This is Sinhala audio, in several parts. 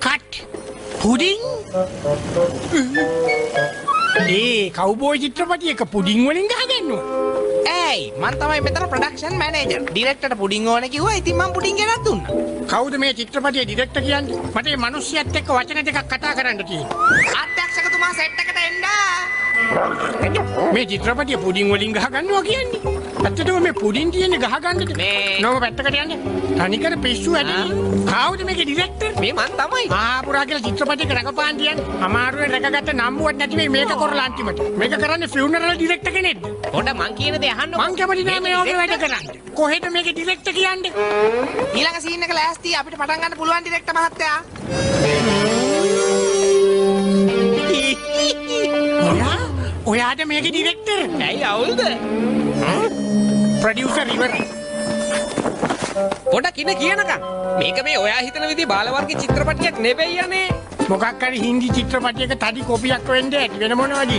Cut. Pudding? කවුබෝයි චිත්‍රපටියක පුඩින් වලින් ගහගන්නවා. ඇයි මං තමයි මෙතන ප්‍රොඩක්ෂන් මැනේජර්. ඩිරෙක්ටර්ට පුඩින් ඕන කිව්වා. ඉතින් මං පුඩින් ගෙනත් දුන්නා. කවුද මේ චිත්‍රපටියේ ඩිරෙක්ටර් කියන්නේ? මට මේ මිනිස්සුත් එක්ක වචන දෙකක් කතා කරන්න තියෙනවා. අධ්‍යක්ෂකතුමා සෙට් එකට එන්න. මේ චිත්‍රපටිය පුඩින් වලින් ගහගන්නවා කියන්නේ. ඇත්තටම මේ පුඩින් තියෙන්නේ ගහගන්නද? නෝ පැත්තකට යන්න. තනිකර පිස්සු ඇති. කවුද මේකේ ඩිරෙක්ටර්? මේ මං තමයි. මහාපුරා කියලා චිත්‍රපටියක රඟපාන් තියන්නේ. අමාරුවෙන් රැකගත්ත නම්බුවක් නැති මේ මේක කරලා අන්තිමට. මේක කරන්නේ ෆියුනරල් ඩිරෙක්ටර් කෙනෙක්ද? පොඩ මං කියන දේ අහන්න. මං කැමති නෑ මේ වගේ වැඩ කරන්න. කොහෙද මේකේ ඩිරෙක්ටර් කියන්නේ? ඊළඟ සීන් එක ලෑස්ති අපිට පටන් ගන්න පුළුවන් ඩිරෙක්ටර් මහත්තයා. ඔයාද මේකේ ඩිරෙක්ටර්? ඇයි අවුල්ද? ප්‍රොඩියුසර් ඉවරයි. පොඩක් ඉන්න කියනකම්. මේක මේ ඔයා හිතන විදිහ බාලවර්ග චිත්‍රපටියක් නෙවෙයි යන්නේ. මොකක් හරි හින්දි චිත්‍රපටියක තඩි කොපියක් වෙන්නේ ඇති වෙන මොනවද?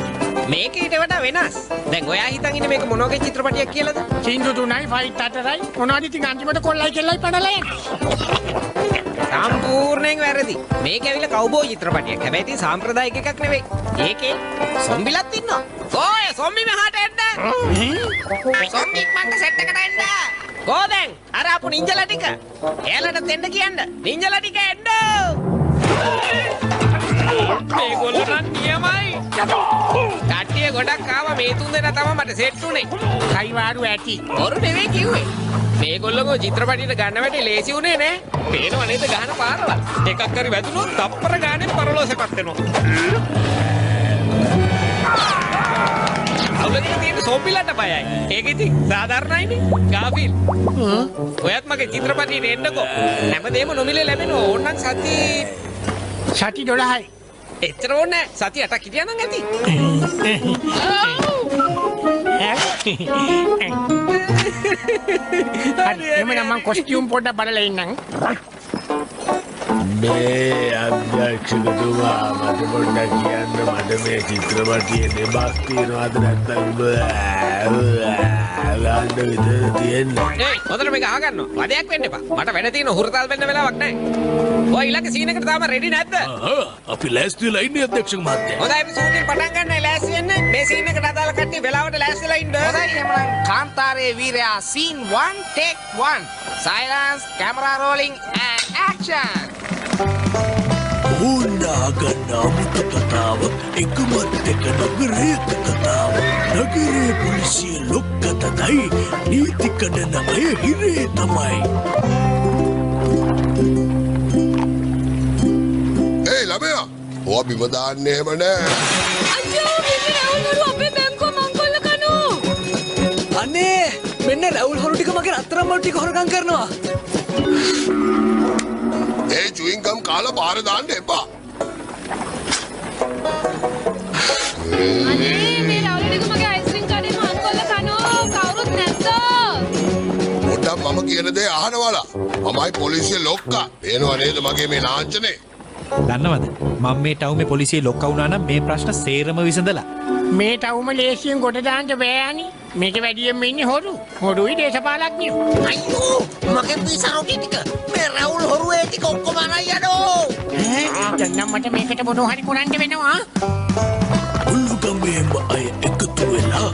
මේක ඊට වඩා වෙනස්. දැන් ඔයා හිතන් ඉන්නේ මේක මොන වගේ චිත්‍රපටියක් කියලාද? සින්දු 3යි ෆයිට් 8යි මොනවද ඉතින් අන්තිමට කොල්ලයි කෙල්ලයි පඩලා යන්නේ. සම්පූර්ණයෙන් වැරදි. මේක ඇවිල්ලා කවුබෝයි චිත්‍රපටියක්. හැබැයි ඉතින් සාම්ප්‍රදායික එකක් නෙවෙයි. ඒකේ සොම්බිලත් ඉන්නවා. ඔය සොම්බි මෙහාට එන්න. සොම්බි මන්ට සෙට් එකට එන්න. කෝ දැන් අර අපු නින්ජලා ටික. එයාලට දෙන්න කියන්න. නින්ජලා ටික එන්න. මේගොල්ලෝ නම් නියමයි. කට්ටිය ගොඩක් ආවා මේ තුන් දෙනා තමයි මට සෙට් උනේ. කයිවාරු ඇති. ඔරු නෙවෙයි කිව්වේ. මේගොල්ලෝ චිත්‍රපටියට ගන්න වැඩි ලේසි උනේ නෑ. පේනව නේද ගහන පාරවල්. එකක් හරි වැදුනොත් තප්පර ගානේ පරලෝසෙපත් වෙනවා. අවුලකින් තියෙන සෝම්බිලට බයයි. ඒක ඉතින් සාධාරණයිනේ. ගාෆිල්. ඔයත් මගේ චිත්‍රපටියට එන්නකෝ. හැමදේම නොමිලේ ලැබෙනවා. ඕනනම් සති 12යි. එච්චර ඕනේ නෑ. සති 8ක් හිටියා නම් ඇති. එමෙන්න මම කොස්ටියුම් පොඩ්ඩක් බලලා ඉන්නම්. මේ අධ්‍යක්ෂකතුමා මට පොඩ්ඩක් කියන්න මට මේ චිත්‍රපටියේ දෙබස් තියනවාද නැත්නම් ගාන්න විතර තියෙන්නේ. ඒයි හොඳට මේක අහගන්නවා. වදයක් වෙන්න එපා. මට වැඩ තියෙන හුරතල් වෙන්න වෙලාවක් නැහැ. ඔය ඊළඟ සීන් එකට තාම රෙඩි නැද්ද? අපි ලෑස්ති වෙලා ඉන්නේ අධ්‍යක්ෂක මහත්තයා. හොඳයි අපි ෂූටින් පටන් ගන්නයි ලෑස්ති වෙන්න. මේ සීන් එකට අදාළ කට්ටිය වෙලාවට ලෑස්තිලා ඉන්න. හොඳයි එහෙනම් කාන්තාරේ වීරයා scene 1 take 1. Silence camera rolling and action. ඕනාගන්න අමුත කතාව එකමත් එක නගරයක කතාව නගරේ පොලිසිය ලොක්කතයි නීති කඩන අය හිරේ තමයි. ඒ ළමයා ඔය බිම දාන්නේ එහෙම නෑ. අයියෝ මේ රැවුල් අපේ බැංකුව මංකොල්ල කනෝ. අනේ මෙන්න රැවුල් හොරු ටික මගේ රත්තරන් වල ටික හොරගම් කරනවා. ඒ චුයින්ගම් කාලා බාර දාන්න එපා. අනේ මේ රැවුල් ටික මගේ අයිස්ක්‍රීම් කඩේ මංකොල්ල කනෝ. කවුරුත් නැද්ද? පොඩ්ඩක් මම කියන දේ අහනවලා. මමයි පොලිසිය ලොක්කා. පේනව නේද මගේ මේ ලාංඡනේ? දන්නවද මම මේ ටවුමේ පොලිසිය ලොක්කා වුණා නම් මේ ප්‍රශ්න සේරම විසඳලා. මේ ටවුම ලේසියෙන් කොට දාන්න බෑනි. මේක වැඩියෙන්ම ඉන්නේ හොරු. හොරුයි දේශපාලඥයෝ. අයියෝ මගේ පිසරොටි ටික මේ රැවුල් හොරු ඒ ටික ඔක්කොම අරන් යනෝ. දැන් නම් මට මේකට මොනවා හරි කරන්න වෙනවා. උල්ගමේම අය එකතු වෙලා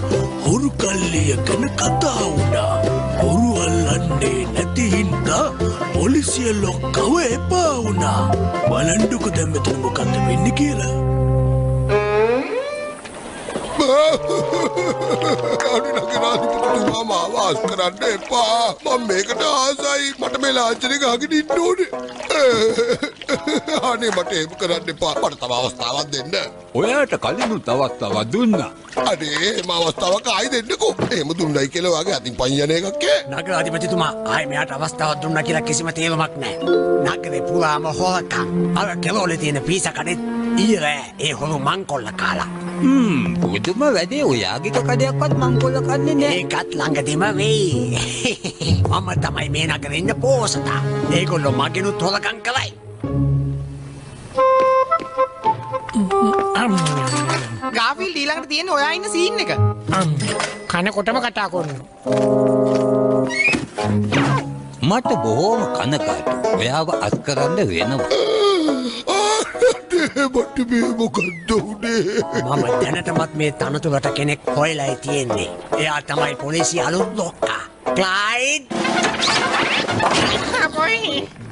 හොරු කල්ලිය ගැන කතා වුණා. හොරු අල්ලන්නේ නැති හින්දා පොලිසිය ලොක්කව එපා වුණා. බලන්නකො දැන් මෙතන මොකද්ද වෙන්නේ කියලා. අනේ නගරාධිපතිතුමා මාව ආස් කරන්න එපා. මම මේකට ආසයි. මට මේ ලාංඡනේ ගහගෙන ඉන්න ඕනේ. අනේ මට එහෙම කරන්න එපා. මට තව අවස්ථාවක් දෙන්න. ඔයාට කලිනුත් අවස්ථාවක් දුන්නා. අනේ එම අවස්ථාවක් ආයි දෙන්නකෝ. එහෙම දුන්නයි කියලා වගේ අතින් පයින් යන එකක් ඈ. නගරාධිපතිතුමා ආයේ මෙයාට අවස්ථාවක් දුන්නා කියලා කිසිම තේරුමක් නැහැ. නගරේ පුරාම හොරකම්. අර කෙළවලේ තියෙන පීස කඩේ ඊරෑ ඒ හොරු මංකොල්ල කාලා. පුදුම වැඩේ ඔයාගේ කඩයක්වත් මංකොල්ල කන්නේ නෑ. ඒකත් ළඟදිම වෙයි. මම තමයි මේ නගරේ ඉන්න පෝසතා. ඒගොල්ලෝ මගෙනුත් හොරකම් කළයි. ගාෆිල් ඊළඟට තියෙන ඔයා ඉන්න සීන් එක. කනකොටම කතා කරනවා. මට බොහෝම කනකාටු. ඔයාව අත් කරන්න වෙනවා. මට මේ මොකද්ද උනේ? මම දැනටමත් මේ තනතුරට කෙනෙක් හොයලායි තියෙන්නේ. එයා තමයි පොලිසිය අලුත් ලොක්කා. ක්ලයිඩ්.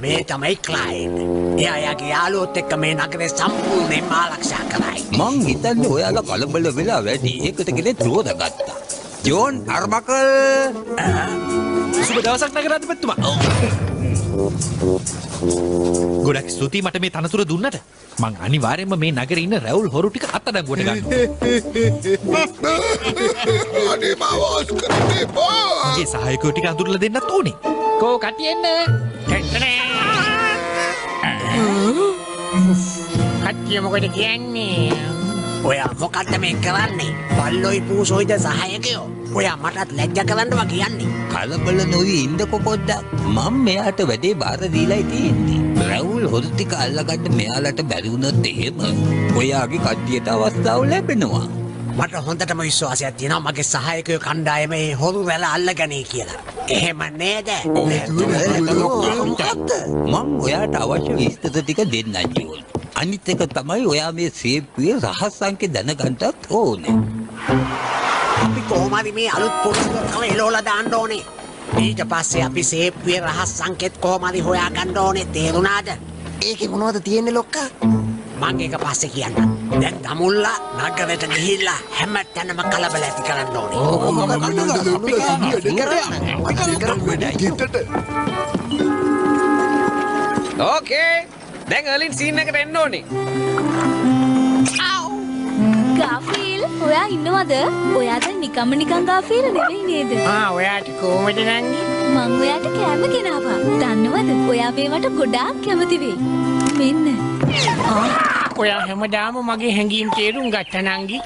මේ තමයි ක්ලයිඩ්. එයා යාගේ යාළුවොත් එක්ක මේ නගරේ සම්පූර්ණයෙන්ම ආරක්ෂා කරයි. මං හිතන්නේ ඔයාලා කලබල වෙලා වැඩි ඒකට කෙනෙක් තෝරගත්තා. ජෝන් අර්මකල් සුබ දවසක් නගරාධිපතිතුමා. ගොඩක් ස්තුතියි මට මේ තනතුර දුන්නට. මං අනිවාර්යයෙන්ම මේ නගරේ ඉන්න රැවුල් හොරු ටික අත්අඩංගුවට ගන්නවා. අනේ මාව ආස්කරන්න එපා. මගේ සහායකයෝ ටික අඳුරලා දෙන්නත් ඕනේ. කෝ කටියෙන්න කට්ටිය මොකද කියන්නේ? ඔයා මොකද්ද මේ කරන්නේ? පල්ලොයි පූසොයිද සහායකයෝ? ඔයා මටත් ලැජ්ජ කරන්නවා කියන්නේ. කලබල නොවී ඉන්නකො පොඩ්ඩක්. මම මෙයාට වැඩේ බාර දීලායි තියෙන්නේ. රැවුල් හොරු ටික අල්ලගන්න මෙයාලට බැරි වුණොත් එහෙම ඔයාගේ කට්ටියට අවස්ථාව ලැබෙනවා. මට හොඳටම විශ්වාසයක් තියෙනවා මගේ සහායකයෝ කණ්ඩායමේ හොරු රැළ අල්ලගන්නේ කියලා. එහෙම නේද? මං ඔයාට අවශ්‍ය විස්තර ටික දෙන්නම් ජෝන්. අනිත් එක තමයි ඔයා මේ සේප්පුවේ රහස් සංකේ දැනගන්නත් ඕනේ. අපි කොහොම හරි මේ අලුත් පොලිසියව එලවලා දාන්න ඕනේ. ඊට පස්සේ අපි සේප්පුවේ රහස් සංකේත් කොහොම හරි හොයාගන්න ඕනේ. තේරුණාද? ඒකේ මොනවද තියෙන්නේ ලොක්කා? මං ඒක පස්සේ කියන්නම්. දැන් තමුල්ලා නගරයට ගිහිල්ලා හැම තැනම කලබල ඇති කරන්න ඕනේ. ඕකේ. දැන් අලින් සීන් එකට එන්න ඕනේ. ගාෆීල් ඔයා ඉන්නවද? ඔයා දැන් නිකන් ගාෆීල් නෙවෙයි නේද? ඔයාට කොහොමද නංගි? මං ඔයාට කෑම ගෙනාවා. දන්නවද? ඔයා මේවට ගොඩාක් කැමති වෙයි. මෙන්න. ඔයා හැමදාම මගේ හැඟීම් තේරුම් ගත්තා නංගි.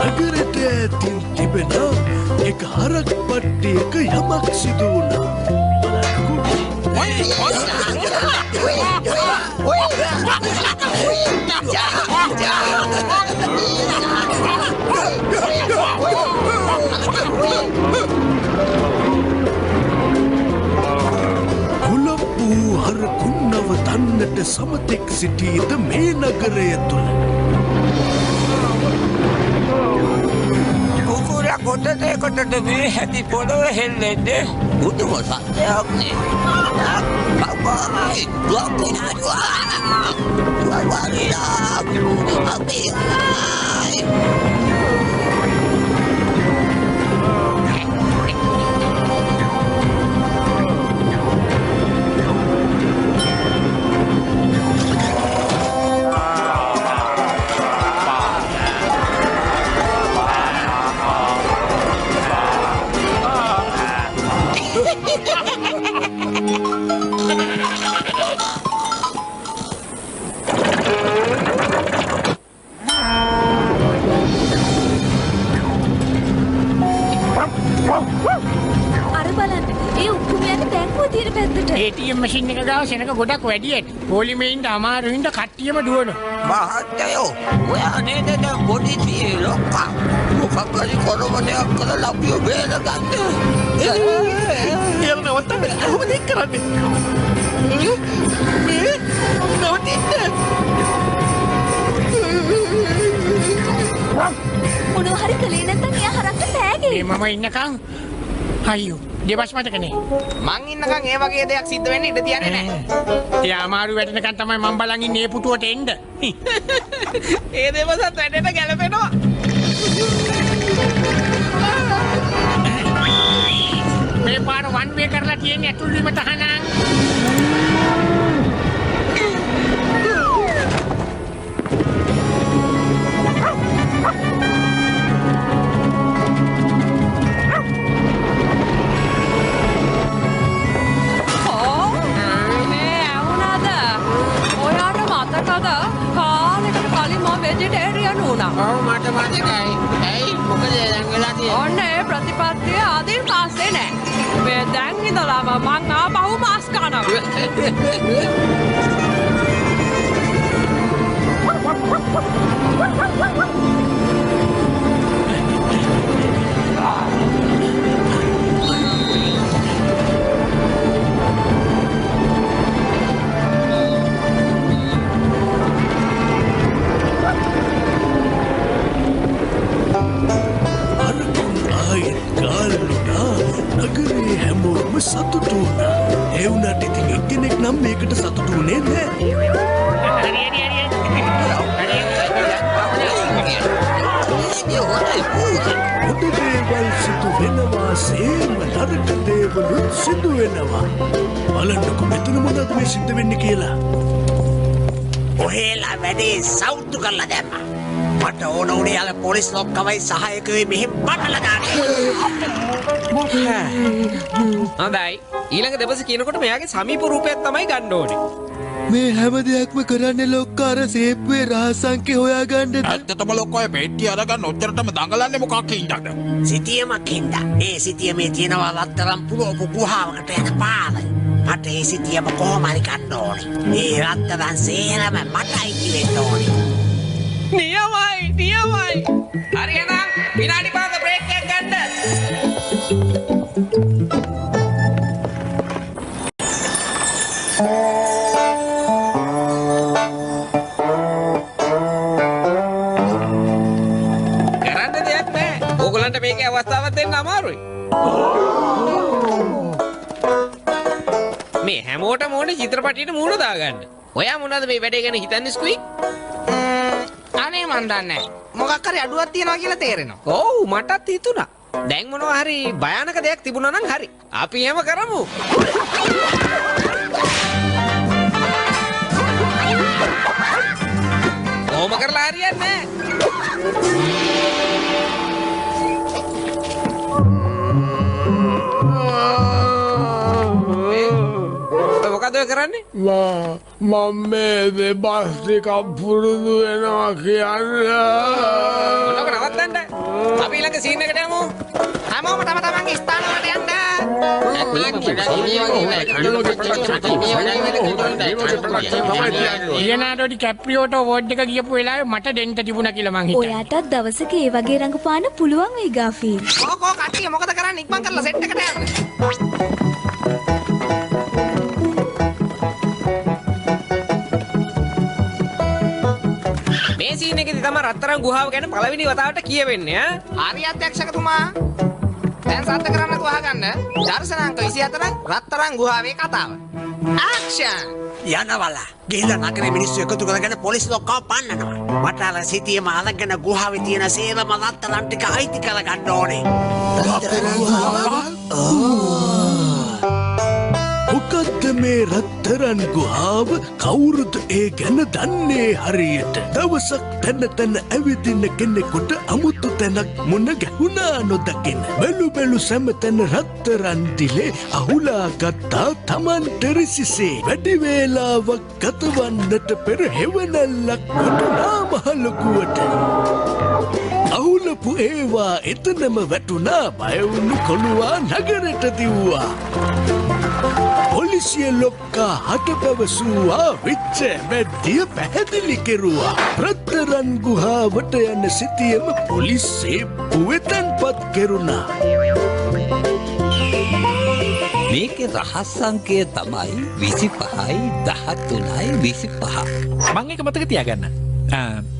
නගරෙට ඇතින් තිබෙන එක හරක් පට්ටියක යමක් සිදු වුණා. කුලප්පු හරකුන්නව තන්නට සමතෙක් සිටීද මේ නගරය තුළ. කුකුරා කොටට මේ හැටි පොළොව හෙල්ලෙන්නේ බුදුම සත්‍යයක් නේ. බබායි ATM මැෂින් එක ගාව සෙනඟ ගොඩක් වැඩියට. පොලිමේ ඉන්න අමාරු හින්දා කට්ටියම දුවනවා. මහත්තයෝ ඔයා නේද දැන් පොලිසියේ ලොක්කා. මොකක් හරි කොරමණයක් කරලා අපිව බේරගන්න. එයාලා නවත්තන්න කොහොමද ඒක කරන්නේ? මේ නවතින්න. මොනවා හරි කලේ නැත්නම් එයා හරක්ට පෑගේ. මේ මම ඉන්නකම් අයියෝ දෙවස් මතකනේ. මං ඉන්නකම් ඒ වගේ දෙයක් සිද්ධ වෙන්න ඉඩ තියන්නේ නැහැ. එයා අමාරු වැටෙනකන් තමයි මම බලන් ඉන්නේ මේ පුටුවට එන්න. ඒ දෙවසත් වැඩේට ගැලපෙනවා. මේ පාර වන් වේ කරලා තියෙන්නේ ඇතුල් වීම තහනම්. ඔව් මට මතකයි. ඇයි මොකද දැන් වෙලා තියෙන්නේ? ඔන්න ඒ ප්‍රතිපත්තිය ආදින් කාස්සේ නෑ. මේ දැන් ඉඳලාම මං ආපහු මාස් කනවා. හොඳ දේවල් සිදු වෙනවා සේම නරක දේවලුත් සිදු වෙනවා. බලන්නකො මෙතන මොනවද මේ සිද්ධ වෙන්නේ කියලා. ඔහෙලා වැඩේ සවුත්තු කරලා දැම්මා. මට ඕන උනේ අර පොලිස් ලොක්කවයි සහායකයෝ මෙහෙ බටලා දාන්න. හොඳයි. ඊළඟ දවසේ කියනකොට මෙයාගේ සමීප රූපයක් තමයි ගන්න ඕනේ. මේ හැම දෙයක්ම කරන්නේ ලොක්කා අර සේප්පුවේ රහසංකේ හොයාගන්නද? ඇත්තටම ලොක්කෝ ඔය පෙට්ටිය අරගන්න ඔච්චරටම දඟලන්නේ මොකක් හින්දාද? සිතියමක් හින්දා. ඒ සිතියමේ තියෙනවා රත්තරන් පුරවපු ගුහාවකට යන පාර. මට ඒ සිතියම කොහොම හරි ගන්න ඕනේ. ඒ රත්තරන් සේරම මටයි කිවෙන්න ඕනේ. නියමයි. හරි එහෙනම් විනාඩි 5ක බ්‍රේක් එකක් ගන්න. කරන්න දෙයක් නැහැ. ඕගොල්ලන්ට මේකේ අවස්ථාවක් දෙන්න අමාරුයි. මේ හැමෝටම ඕනේ චිත්‍රපටියට මූණ දාගන්න. ඔයා මොනවද මේ වැඩේ ගැන හිතන්නේ ස්කුයි? අනේ මන් දන්නේ මොකක් හරි අඩුවක් තියනවා කියලා තේරෙනවා. ඔව් මටත් හිතුණා. දැන් මොනවා හරි භයානක දෙයක් තිබුණා නම් හරි. අපි එහෙම කරමු. කොහොම කරලා හරියන්නේ නැහැ. මොකද ඔය කරන්නේ? මම මේ දෙබස් ටිකක් පුරුදු වෙනවා කියන්නේ. මොනක නවත්තන්න. අපි ඊළඟ සීන් එකට යමු. හැමෝම තම තමන්ගේ ස්ථාන වලට යන්න. ලියනාඩෝ ඩිකැප්‍රියෝට වෝඩ් එක ගියපු වෙලාවේ මට දෙන්න තිබුණා කියලා මං හිතුවා. ඔයාටත් දවසක ඒ වගේ රඟපාන්න පුළුවන් වෙයි ගාෆීල්. කෝ කට්ටිය මොකද කරන්නේ? ඉක්මන් කරලා සෙට් එකට යන්න. මේ සීන් එකේදී තමයි රත්තරන් ගුහාව ගැන පළවෙනි වතාවට කියවෙන්නේ ඈ. හරි අධ්‍යක්ෂකතුමා. දැන් සද්ද කරන්න තුහගන්න. දර්ශනාංක 24 රත්තරන් ගුහාවේ කතාව. ඇක්ෂන්. යනවලා. ගිහිල්ලා නගරේ මිනිස්සු එකතු කරගෙන පොලිස් ලොක්කව පන්නනවා. මට අර සිටියම අරගෙන ගුහාවේ තියෙන සේරම රත්තරන් ටික අයිති කරගන්න ඕනේ. රත්තරන් ගුහාව? මොකද්ද මේ රත්තරන් ගුහාව? කවුරුද ඒ ගැන දන්නේ හරියට? දවසක් තැන ඇවිදින කෙනෙකුට අමුතු තැනක් මුණ ගැහුණා නොදකින. බැලු සැම තැන රත්තරන් දිලේ අහුලා ගත්තා තමන්ට රිසිසේ. වැඩි වේලාවක් ගතවන්නට පෙර හෙවණැල්ලක් වටුණා මහලොකුවට. අහුලපු ඒවා එතනම වැටුණා. බය වුණු කොළුවා නගරට දිව්වා. පොලිසිය ලොක්කා හට පැවසුවා විච්ච මැද්දිය පැහැදිලි කෙරුවා. රත්තරන් ගුහාවට යන සිතියම පොලිස්සේ පුවෙතන්පත් කෙරුණා. මේකේ රහස් සංකේය තමයි 25යි 13යි 25. මං එක මතක තියාගන්න.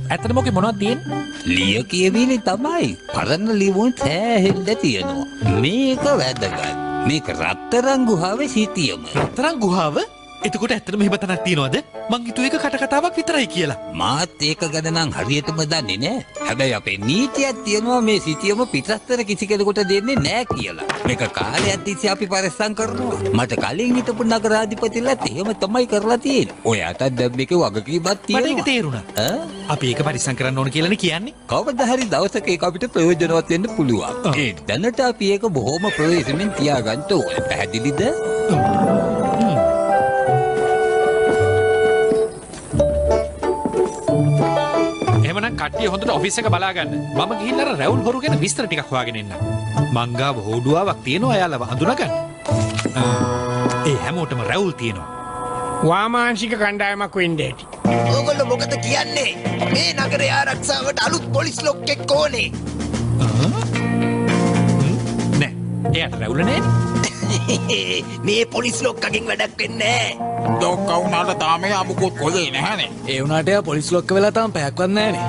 ඇත්තට මොකේ මොනවද තියෙන්නේ? ලිය කියවිලි තමයි. පරණ ලියුම් සෑහෙන්න තියෙනවා. මේක වැදගත්. මේක රත්තරන් ගුහාවේ සිටියම. රත්තරන් ගුහාව? එතකොට ඇත්තටම මෙහෙම තැනක් තියනවද? මං හිතුවේ ඒක කටකතාවක් විතරයි කියලා. මාත් ඒක ගැන නම් හරියටම දන්නේ නෑ. හැබැයි අපේ නීතියක් තියෙනවා මේ සිටියම පිටස්තර කිසි කෙනෙකුට දෙන්නේ නෑ කියලා. මේක කාලයක් තිස්සේ අපි පරිස්සම් කරනවා. මට කලින් හිටපු නගරාධිපතිලාත් එහෙම තමයි කරලා තියෙන්නේ. ඔයාටත් දැන් මේකේ වගකීමක් තියෙනවා. මට ඒක තේරුණා. අපි ඒක පරිස්සම් කරන්න ඕන කියලානේ කියන්නේ. කවදා හරි දවසක ඒක අපිට ප්‍රයෝජනවත් වෙන්න පුළුවන්. ඒ දැනට අපි ඒක බොහොම ප්‍රවේශමෙන් තියාගන්න ඕනේ. පැහැදිලිද? කට්ටිය හොඳට ඔෆිස් එක බලාගන්න. මම ගිහිල්ලා අර රැවුල් හොරු ගැන විස්තර ටිකක් හොයාගෙන එන්න. මංගාව හොඩුවාවක් තියෙනවා එයාලව අඳුනගන්න. ඒ හැමෝටම රැවුල් තියෙනවා. වාමාංශික කණ්ඩායමක් වෙන්න ඇති. ඕගොල්ලෝ මොකද කියන්නේ? මේ නගරේ ආරක්ෂාවට අලුත් පොලිස් ලොක්කෙක් ඕනේ. නෑ. එයාට රැවුල නෑනේ. මේ පොලිස් ලොක්කකින් වැඩක් වෙන්නේ නෑ. ලොක්කා වුණාට තාම අමුකුත් කොලේ නැහනේ. ඒ වුණාට එයා පොලිස් ලොක්ක වෙලා තාම පැයක්වත් නැහනේ.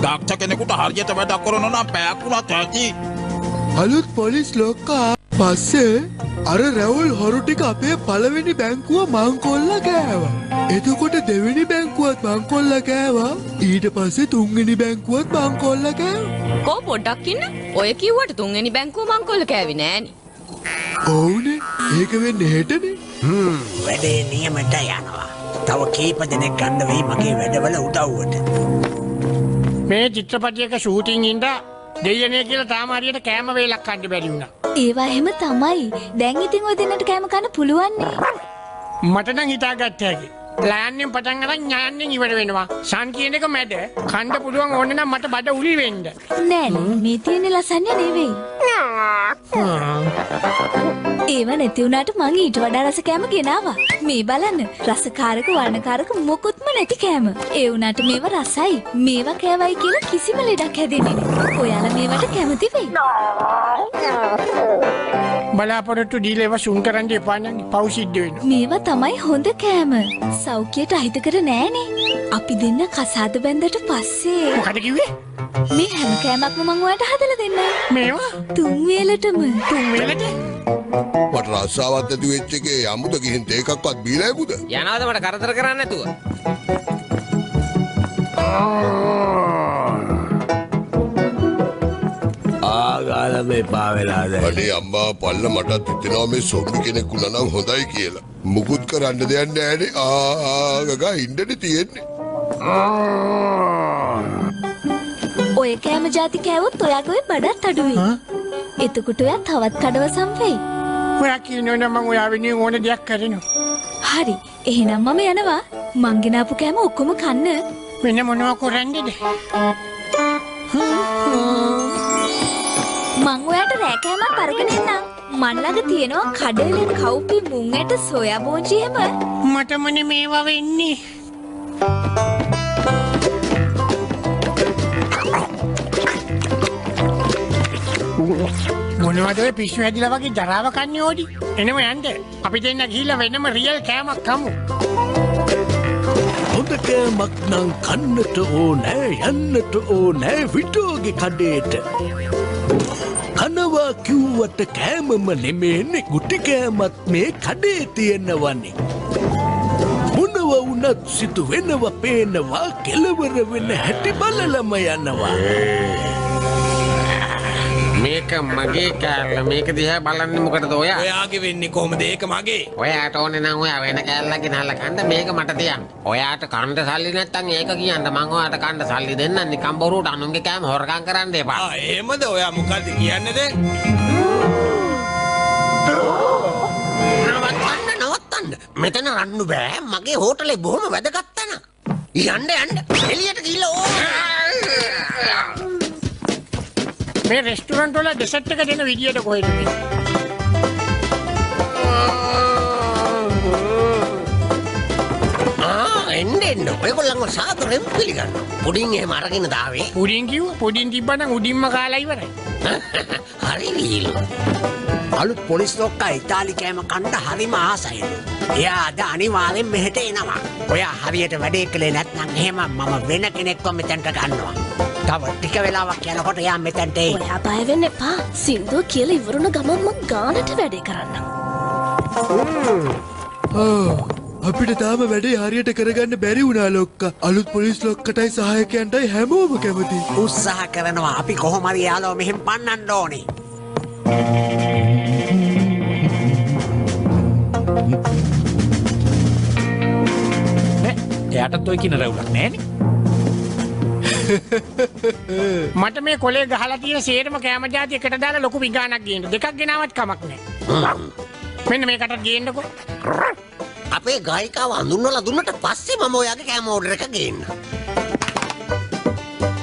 දක්ෂ කෙනෙකුට හරියට වැඩක් කරනවා නම් පැයක් වුණත් ඇති. අලුත් පොලිස් ලොක්කා පස්සේ අර රැවුල් හොරු ටික අපේ පළවෙනි බැංකුව මංකොල්ලා කෑවා. එතකොට දෙවෙනි බැංකුවත් මංකොල්ලා කෑවා. ඊට පස්සේ තුන්වෙනි බැංකුවත් මංකොල්ලා කෑවා. කෝ පොඩ්ඩක් ඉන්න. ඔය කිව්වට තුන්වෙනි බැංකුව මංකොල්ල කෑවේ නෑනේ. ඔව්නේ. ඒක වෙන්නේ හෙටනේ. වැඩේ නියමට යනවා. තව කීප දෙනෙක් ගන්න වෙයි මගේ වැඩවල උදව්වට. මේ චිත්‍රපටයක ෂූටින් ඉඳලා දෙයනේ කියලා තාම හරියට කෑම වේලක් කන්න බැරි වුණා. ඒවා එහෙම තමයි. දැන් ඉතින් ඔය දෙන්නට කෑම කන්න පුළුවන් නේ. මට නම් හිතාගත්ත හැකි. ප්ලෑන්ෙන් පටන් අරන් ඥාන්ෙන් ඉවර වෙනවා. සන් කියන එක මැද කන්න පුළුවන් ඕන නම් මට බඩ උලි වෙන්න. නෑ මේ තියෙන ලසන්නේ නෙවෙයි. ඒව නැති වුණාට මං ඊට වඩා රස කෑම ගෙනාවා. මේ බලන්න රසකාරක වර්ණකාරක මොකුත්ම නැති කෑම. ඒ වුණාට මේව රසයි. මේවා කෑවයි කියලා කිසිම ලෙඩක් හැදෙන්නේ නෑ. ඔයාලා මේවට කැමති වෙයි. බලාපොරොත්තු දීලා ඒවා සුන් කරන්න එපා නම් පව් සිද්ධ වෙනවා. මේවා තමයි හොඳ කෑම. සෞඛ්‍යයට අහිතකර නෑනේ. අපි දෙන්න කසාද බැන්දට පස්සේ මොකද කිව්වේ? මේ හැම කෑමක්ම මං ඔයාලට හදලා දෙන්නයි. මේවා තුන් වේලටම. තුන් වේලට? මට රස්සාවක් නැති වෙච්ච එකේ යමුද ගිහින් තේ එකක්වත් බීලා යමුද? යනවාද මට කරදර කරන්නේ නැතුව? ආගාල මේ පාවෙලා දැන්. අනේ අම්මා පල්ල මටත් හිතෙනවා මේ සොම්බි කෙනෙක් වුණා නම් හොඳයි කියලා. මුකුත් කරන්න දෙයක් නෑනේ. ගගා ඉන්නනේ තියෙන්නේ. ඔය කෑම જાති කෑවොත් ඔයාගේ ඔය බඩත් අඩු වෙයි. එතකොට ඔයා තවත් කඩවසම් වෙයි. ඔයා කියනවනම් මම ඔයා වෙනුවෙන් ඕන දෙයක් කරනවා. හරි. එහෙනම් මම යනවා. මං ගෙනාපු කෑම ඔක්කොම කන්න. වෙන මොනවා කරන්නේද? මං ඔයාට රෑ කෑමක් අරගෙන එන්නම්. මන් ළඟ තියෙනවා කඩේලෙන් කවුපි මුං ඇට සෝයා බෝන්චි එහෙම. මටමනේ මේවා වෙන්නේ. මොනවද ඔය පිස්සු හැදිලා වගේ ජරාව කන්නේ ඕඩි? එනම යන්න. අපි දෙන්න ගිහිල්ලා වෙනම රියල් කෑමක් කමු. හොඳ කෑමක් නම් කන්නට ඕනෑ යන්නට ඕනෑ විටෝගේ කඩේට. කනවා කිව්වට කෑමම නෙමේනේ ගුටි කෑමත් මේ කඩේ තියෙනවනේ. මොනව වුණත් සිදු වෙනවා පේනවා කෙලවර වෙන හැටි බලලම යනවා. මේක මගේ කෑල්ල. මේක දිහා බලන්නේ මොකටද ඔයා? ඔයාගේ වෙන්නේ කොහොමද ඒක මගේ? ඔයාට ඕනේ නම් ඔයා වෙන කෑල්ලක් ගෙනල්ලා කන්න මේක මට තියන්න. ඔයාට කන්න සල්ලි නැත්තම් ඒක කියන්න මං ඔයාට කන්න සල්ලි දෙන්නම්. නිකන් බොරුවට අනුන්ගේ කෑම හොරකම් කරන්න එපා. එහෙමද? ඔයා මොකද්ද කියන්නේ දැන්? නවත්තන්න. මෙතන රන්නු බෑ. මගේ හෝටලේ බොහොම වැදගත් තැන. යන්න එළියට ගිහලා මේ රෙස්ටුරන්ට් වල ඩෙසර්ට් එක දෙන විදියට කොහෙද මේ? එන්න ඔයගොල්ලන්ව සාදරයෙන් පිළිගන්නවා. පුඩින් එහෙම අරගෙන දාවේ. පුඩින් කිව්ව පුඩින් තිබ්බනම් උඩින්ම කාලා ඉවරයි. හරි වීලු. අලුත් පොලිස් ලොක්කා ඉතාලි කෑම කන්න හරිම ආසයිලු. එයා අද අනිවාර්යෙන් මෙහෙට එනවා. ඔයා හරියට වැඩේ කළේ නැත්නම් එහෙම මම වෙන කෙනෙක්ව මෙතනට ගන්නවා. තව ටික වෙලාවක් යනකොට එයා මෙතනට එයි. ඔයා බය වෙන්න එපා. සින්දුව කියලා ඉවරුණ ගමන් මං ගානට වැඩේ කරන්නම්. අපිට තාම වැඩේ හරියට කරගන්න බැරි වුණා ලොක්කා. අලුත් පොලිස් ලොක්කටයි සහායකයන්ටයි හැමෝම කැමති. උත්සාහ කරනවා. අපි කොහොම හරි යාළුවෝ මෙහෙම පන්නන්න ඕනේ. එයාටත් ඔය කියන රැවුලක් නෑනේ. මට මේ කොලේ ගහලා තියෙන සේරම කෑම જાති එකට දාලා ලොකු විගානක් ගේන්න. දෙකක් ගෙනාවත් කමක් නෑ. මෙන්න මේකටත් ගේන්නකෝ. අපේ ගායිකාව හඳුන්වලා දුන්නට පස්සේ මම ඔයාගේ කෑම ඕඩර් එක ගේන්න.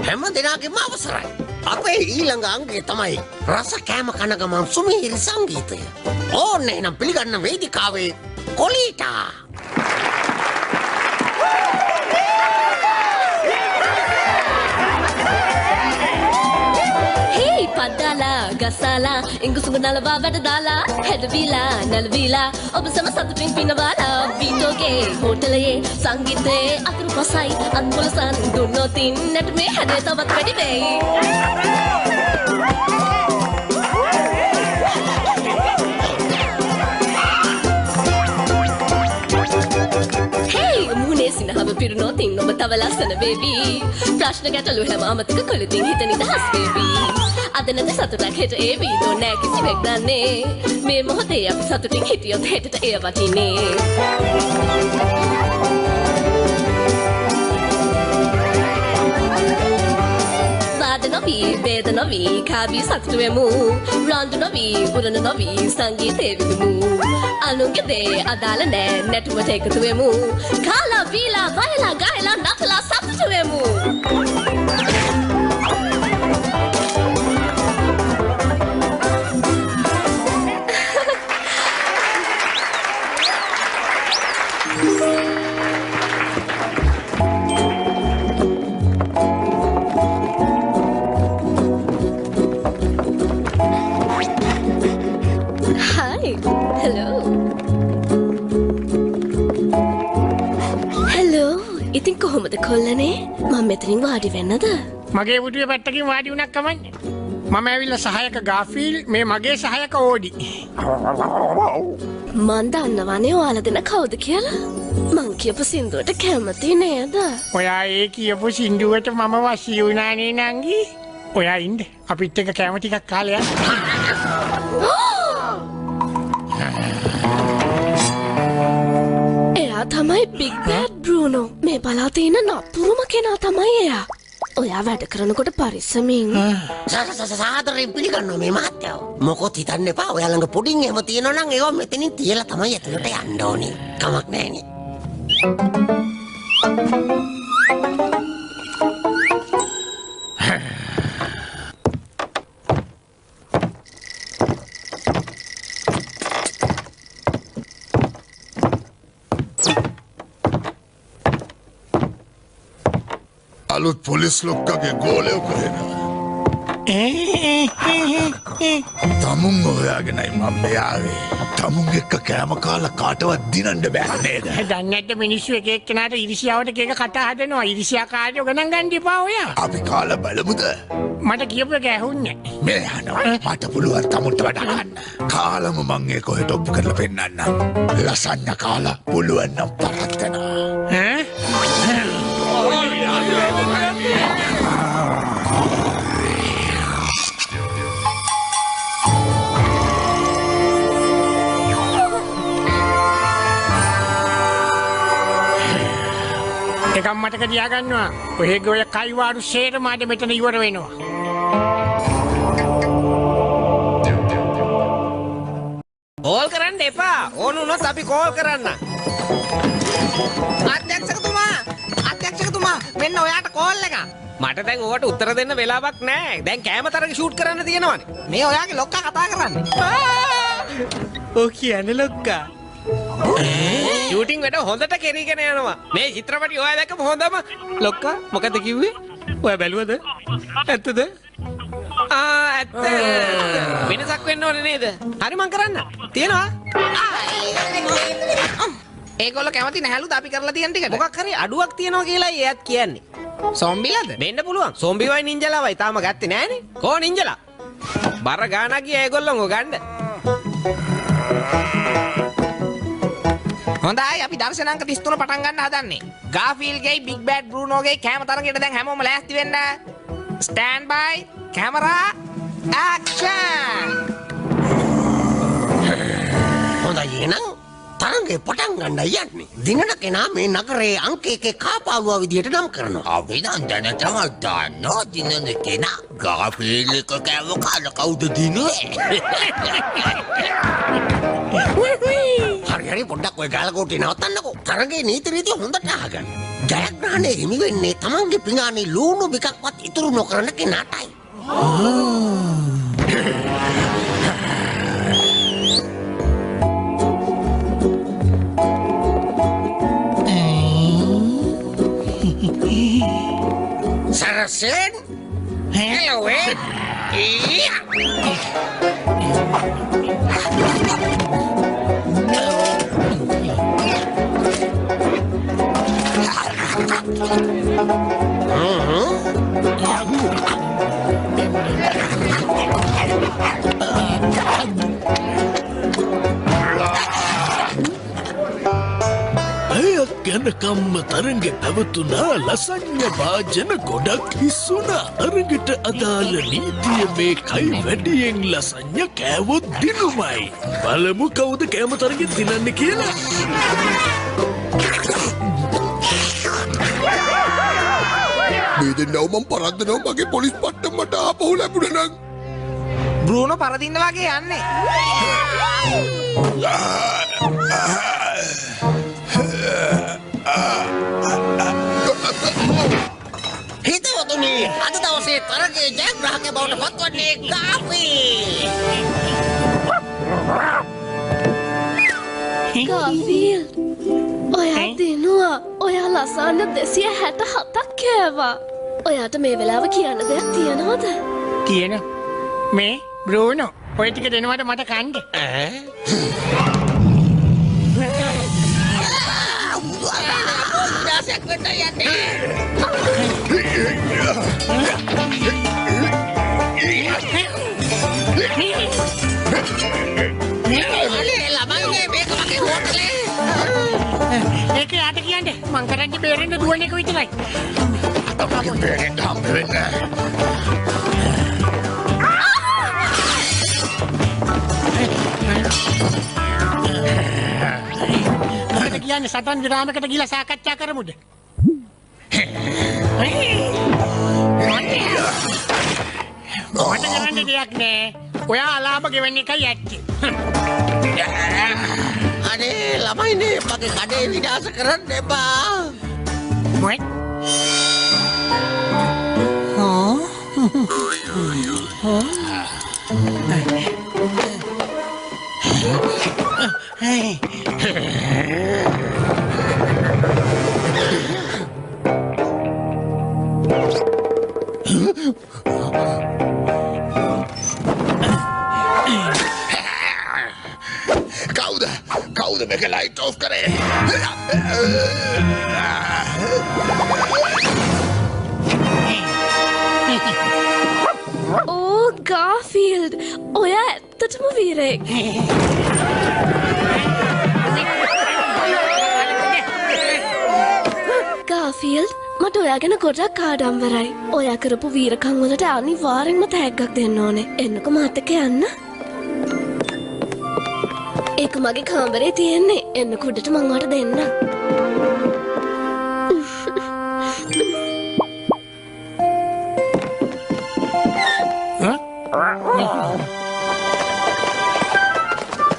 හැම දිනකම අවසරයි. අපේ ඊළඟ අංගය තමයි රස කෑම කන ගමන් සුමිහිරි සංගීතය. ඕන්නේ නම් පිළිගන්න වේදිකාවේ කොලීටා. පද්දාලා ගසාලා ඉංගු සුඟ නලවා වැඩ දාලා හැඩවිලා නැලවිලා ඔබ සම සතුටින් පිනවාලා වීඩියෝගේ හෝටලයේ සංගීතයේ අතුරු පසයි අත්පොලසන් දුන්නොතින් නැට මේ හැඩේ තවත් වැඩි වෙයි. පිරුණොතින් ඔබ තව ලස්සන බේබි ප්‍රශ්න ගැටලු හැම අමතක කළතින් හිත නිදහස් බේබි අද නැති සතුටක් හෙට ඒවි නෑ කිසිවෙක් දන්නේ මේ මොහොතේ අපි සතුටින් හිටියොත් හෙටට එය වටිනේ වාද නොවී වේද නොවී කාවී සතුටු වෙමු රාන්දු නොවී උරණ නොවී සංගීතේ විඳමු අනුන්ගේ දේ අදාළ නෑ නැටුමට එකතු වෙමු කාලා වීලා වයලා ගයලා නටලා සතුටු වෙමු ඉතින් කොහොමද කොල්ලනේ මම මෙතනින් වාඩි වෙන්නද මගේ පුටුවේ පැත්තකින් වාඩි වුණක් කමන්නේ මම ඇවිල්ලා සහායක ගාෆීල් මේ මගේ සහායක ඕඩි මන් දන්නවනේ ඔයාලා දෙන කවුද කියලා මං කියපු සින්දුවට කැමති නේද ඔයා ඒ කියපු සින්දුවට මම වශී වුණානේ නංගි ඔයා ඉන්න අපිත් එක්ක කැම ටිකක් කාලයක් එයා තමයි බිග් බෑඩ් බෲනෝ මේ පළාතේ ඉන්න නපුරුම කෙනා තමයි එයා ඔයා වැඩ කරනකොට පරිස්සමින් සාදරයෙන් පිළිගන්නවා මේ මහත්තයව මොකොත් හිතන්න එපා ඔයා ළඟ පුඩින් එහෙම තියෙනවා නම් ඒවා මෙතනින් තියලා තමයි ඇතුළට යන්න ඕනේ කමක් නැහැනේ අලුත් පොලිස් ලොක්කගේ ගෝලයෝ කොහෙනද? තමුන් හොයාගෙනයි මම මෙයාවේ. තමුන් එක්ක කෑම කාලා කාටවත් දිනන්න බෑ නේද? දන්නේ නැද්ද මිනිස්සු එක එක්කෙනාට ඉරිසියාවට කේක කතා හදනවා. ඉරිසියාකාරයෝ ගණන් ගන්න එපා ඔයා. අපි කාලා බලමුද? මට කියපු එක ඇහුන්නේ. මේ අහනවා. මට පුළුවන් තමුන්ට වැඩ ගන්න. කාලම මං ඒක කොහෙට ඔප්පු කරලා පෙන්නන්නම්. ලසඤ්ඤ කාලා පුළුවන් නම් පරත්තනවා. එකක් මතක තියාගන්නවා. ඔයගේ ඔය කයිවාරු සේරම අද මෙතන ඉවර වෙනවා. කෝල් කරන්න එපා. ඕන වුණොත් අපි කෝල් කරන්න. අධ්‍යක්ෂකතුමා මෙන්න ඔයාට කෝල් එක. මට දැන් ඔයාට උත්තර දෙන්න වෙලාවක් නැහැ. දැන් කැම තරග ෂූට් කරන්න තියෙනවානේ. මේ ඔයාගේ ලොක්කා කතා කරන්නේ. ඔව් කියන්නේ ලොක්කා. ෂූටින් වැඩ හොඳට කෙරීගෙන යනවා. මේ චිත්‍රපටි ඔයා දැක්කම හොඳම ලොක්කා මොකද කිව්වේ? ඔයා බැලුවද? ඇත්තද? ඇත්ත. වෙනසක් වෙන්න ඕනේ නේද? හරි මං කරන්න. තියනවා? ඒගොල්ලෝ කැමති නැහැලුද අපි කරලා තියෙන ටිකට? මොකක් හරි අඩුවක් තියනවා කියලා එයාත් කියන්නේ. සොම්බිලාද? වෙන්න පුළුවන්. සොම්බිවයි නින්ජලාවයි තාම ගත්තේ නෑනේ. කෝ නින්ජලා? බර ගානක් ගියා ඒගොල්ලෝ ගන්න. හොඳයි අපි දර්ශනාංක 33 පටන් ගන්න හදන්නේ. ගාෆීල්ගේ බිග් බෑඩ් බෲනෝගේ කැම තරගයට දැන් හැමෝම ලෑස්ති වෙන්න. ස්ටෑන්ඩ් බයි කැමරා ඇක්ෂන්. හොඳයි එහෙනම් තරංගේ පටන් ගන්න යන්නේ. දිනන කෙනා මේ නගරයේ අංක 1 කාපාවුවා විදියට නම් කරනවා. අපි නම් දැනටම දන්නවා දිනන කෙනා ගාෆීල් එක කෑම කාලා කවුද දිනුවේ? හරි පොඩ්ඩක් ඔය ගාලකෝටේ නවත්තන්නකෝ. තරගේ නීති රීති හොඳට අහගන්න. ජයග්‍රහණය හිමි වෙන්නේ තමන්ගේ පිඟානේ ලූණු බිකක්වත් ඉතුරු නොකරන කෙනාටයි. Saracen? Hello, ගැන කම්ම තරගෙ පැවතුනා ලසඤ්ඤ වාජන ගොඩක් හිස්සුනා. තරගෙට අදාළ නීතිය මේකයි වැඩියෙන් ලසඤ්ඤ කෑවොත් දිනුමයි. බලමු කවුද කෑම තරගෙ දිනන්නේ කියලා. මේ දෙන්නව මම පරද්දනවා මගේ පොලිස් පට්ටමට ආපහු ලැබුණා නම්. බ්‍රූනෝ පරදින්න වගේ යන්නේ. හිතවතුනි අද දවසේ තරගේ ජයග්‍රාහකයා බවට පත්වන්නේ ගාෆීල් ඔයා දිනුවා. ඔයා ලසන්න 267ක් කෑවා. ඔයාට මේ වෙලාව කියන්න දෙයක් තියෙනවද? කියන මේ බ්‍රූනෝ ඔය ටික දෙනවට මට කන්න. ඒක යාට කියන්නේ මං කරන්නේ බේරෙන්න දුවන එක විතරයි. අපගේ බේරෙන්න හම්බ වෙන්නේ. මොකද කියන්නේ සටන් විරාමයකට ගිහලා සාකච්ඡා කරමුද? මට කරන්න දෙයක් නෑ. ඔයා අලාභ ගෙවන්න එකයි ඇත්තේ. අනේ ළමයිනේ මගේ කඩේ විනාශ කරන්න එපා. මොකද? කවුද මේක ලයිට් ඔෆ් කරේ? ඕ ගාෆීල්ඩ් ඔයා ඇත්තටම වීරයෙක්. ගාෆීල්ඩ් මට ඔයා ගැන ගොඩක් ආඩම්බරයි. ඔයා කරපු වීරකම් වලට අනිවාර්යෙන්ම තෑග්ගක් දෙන්න ඕනේ. එන්නකෝ මාත් එක්ක යන්න. ඒක මගේ කාමරේ තියෙන්නේ. එන්න කුඩට මං ඔයාට දෙන්නම්.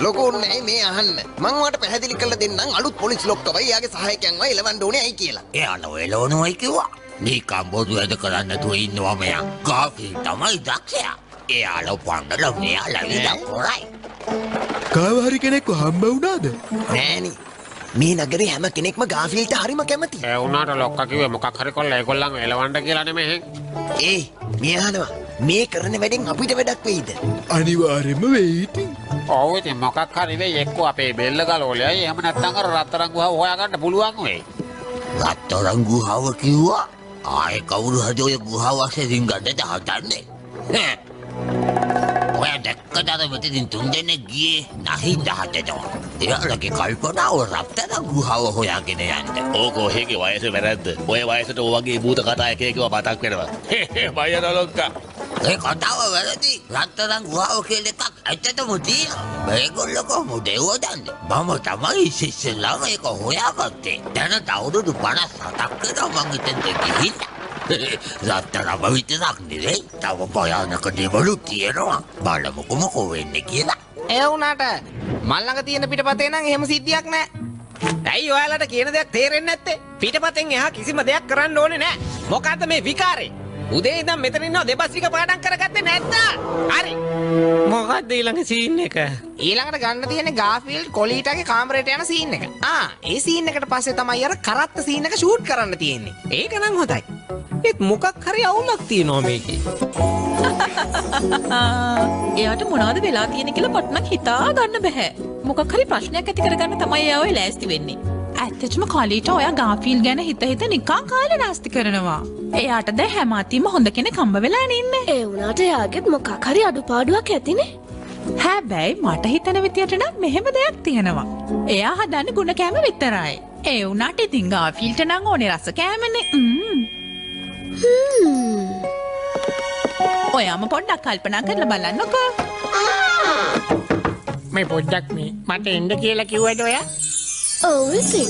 ලොකෝන්නේ මේ අහන්න. මං ඔයාට පැහැදිලි කරලා දෙන්නම් අලුත් පොලිස් ලොක්කවයි එයාගේ සහායකයන්ව එලවන්න ඕනේ ඇයි කියලා. එයාලව එලවනවයි කිව්වා. මේ කම්බෝදු වැඩ කරන්න නැතුව ඉන්නවා මෙයා. ගාෆීල් තමයි දක්ෂයා. එයාලව පන්නලා මෙයාලා විදක් කරයි. කාවහරි කෙනෙක්ව හම්බ වුණාද? නෑනි. මේ නගරේ හැම කෙනෙක්ම ගාෆීල්ට හරිම කැමති. ඒ වුණාට ලොක්කා කිව්වේ මොකක් හරි කොල්ල ඒගොල්ලන්ව එලවන්න කියලා නෙමෙයි. මේ අහනවා මේ කරන වැඩෙන් අපිට වැඩක් වෙයිද? අනිවාර්යෙන්ම වෙයි ඉතින්. ඔව් ඉතින් මොකක් හරි වෙයි එක්කෝ අපේ බෙල්ල ගලෝලයයි එහෙම නැත්නම් අර රත්තරන් ගුහාව හොයාගන්න පුළුවන් වෙයි. රත්තරන් ගුහාව කිව්වා. ආයේ කවුරු හරි ඔය ගුහාව ඇස්සේ රින්ගන්නට හදන්නේ. ඔය දැක්කද අර මෙතනින් තුන් දෙනෙක් ගියේ නැහින් දහටනවා. එයාලගේ කල්පනාව රත්තරන් ගුහාව හොයාගෙන යන්න. ඕක ඔහේගේ වයස වැරද්ද. ඔය වයසට ඔය වගේ භූත කතා එක එකව මතක් වෙනවා. බයද ලොක්කා. ඒ කතාව වැරදි. රත්තරන් ගුහාව කියලා එකක් ඇත්තටම තියෙනවා. මේගොල්ලෝ කොහොමද ඒව දන්නේ? මම තමයි ඉස්සෙල්ලාම ඒක හොයාගත්තේ. දැනට අවුරුදු 57ක් වෙනවා මං ඉතින් ගිහින්. රත්තරන් විතරක් නෙවෙයි. තව භයානක දේවලු තියෙනවා. බලමුකෝ මොකෝ වෙන්නේ කියලා. ඒ වුණාට මල් ළඟ තියෙන පිටපතේ නම් එහෙම සිද්ධියක් නැහැ. ඇයි ඔයාලට කියන දෙයක් තේරෙන්නේ නැත්තේ? පිටපතෙන් එහා කිසිම දෙයක් කරන්න ඕනේ නැහැ. මොකද්ද මේ විකාරේ? උදේ ඉඳන් මෙතන ඉන්නව දෙබස්රික පාඩම් කරගත්තේ නැද්ද? හරි. මොකද්ද ඊළඟ සීන් එක? ඊළඟට ගන්න තියෙන්නේ ගාෆීල්ඩ් කොලීටාගේ කාමරේට යන සීන් එක. ඒ සීන් එකට පස්සේ තමයි අර කරත්ත සීන් එක ෂූට් කරන්න තියෙන්නේ. ඒක නම් හොඳයි. ඒත් මොකක් හරි අවුලක් තියෙනවා මේකේ. එයාට මොනවද වෙලා තියෙන්නේ කියලා මට නම් හිතා ගන්න බෑ. මොකක් හරි ප්‍රශ්නයක් ඇති කරගන්න තමයි එයා ඔය ලෑස්ති වෙන්නේ. ඇත්තටම කලීට ඔයා ගාෆීල් ගැන හිත නිකන් කාලේ නාස්ති කරනවා. එයාට දැන් හැම අතින්ම හොඳ කෙනෙක් හම්බ වෙලා ඉන්නේ. ඒ වුණාට එයාගෙත් මොකක් හරි අඩුපාඩුවක් ඇතිනේ. හැබැයි මට හිතන විදියට නම් මෙහෙම දෙයක් තියෙනවා. එයා හදන්නේ ගුණ කෑම විතරයි. ඒ වුණාට ඉතින් ගාෆීල්ට නම් ඕනේ රස කෑමනේ. ඔයාම පොඩ්ඩක් කල්පනා කරලා බලන්නකෝ. මේ පොඩ්ඩක් මේ මට එන්න කියලා කිව්වද ඔයා? ඔව් ඉතින්.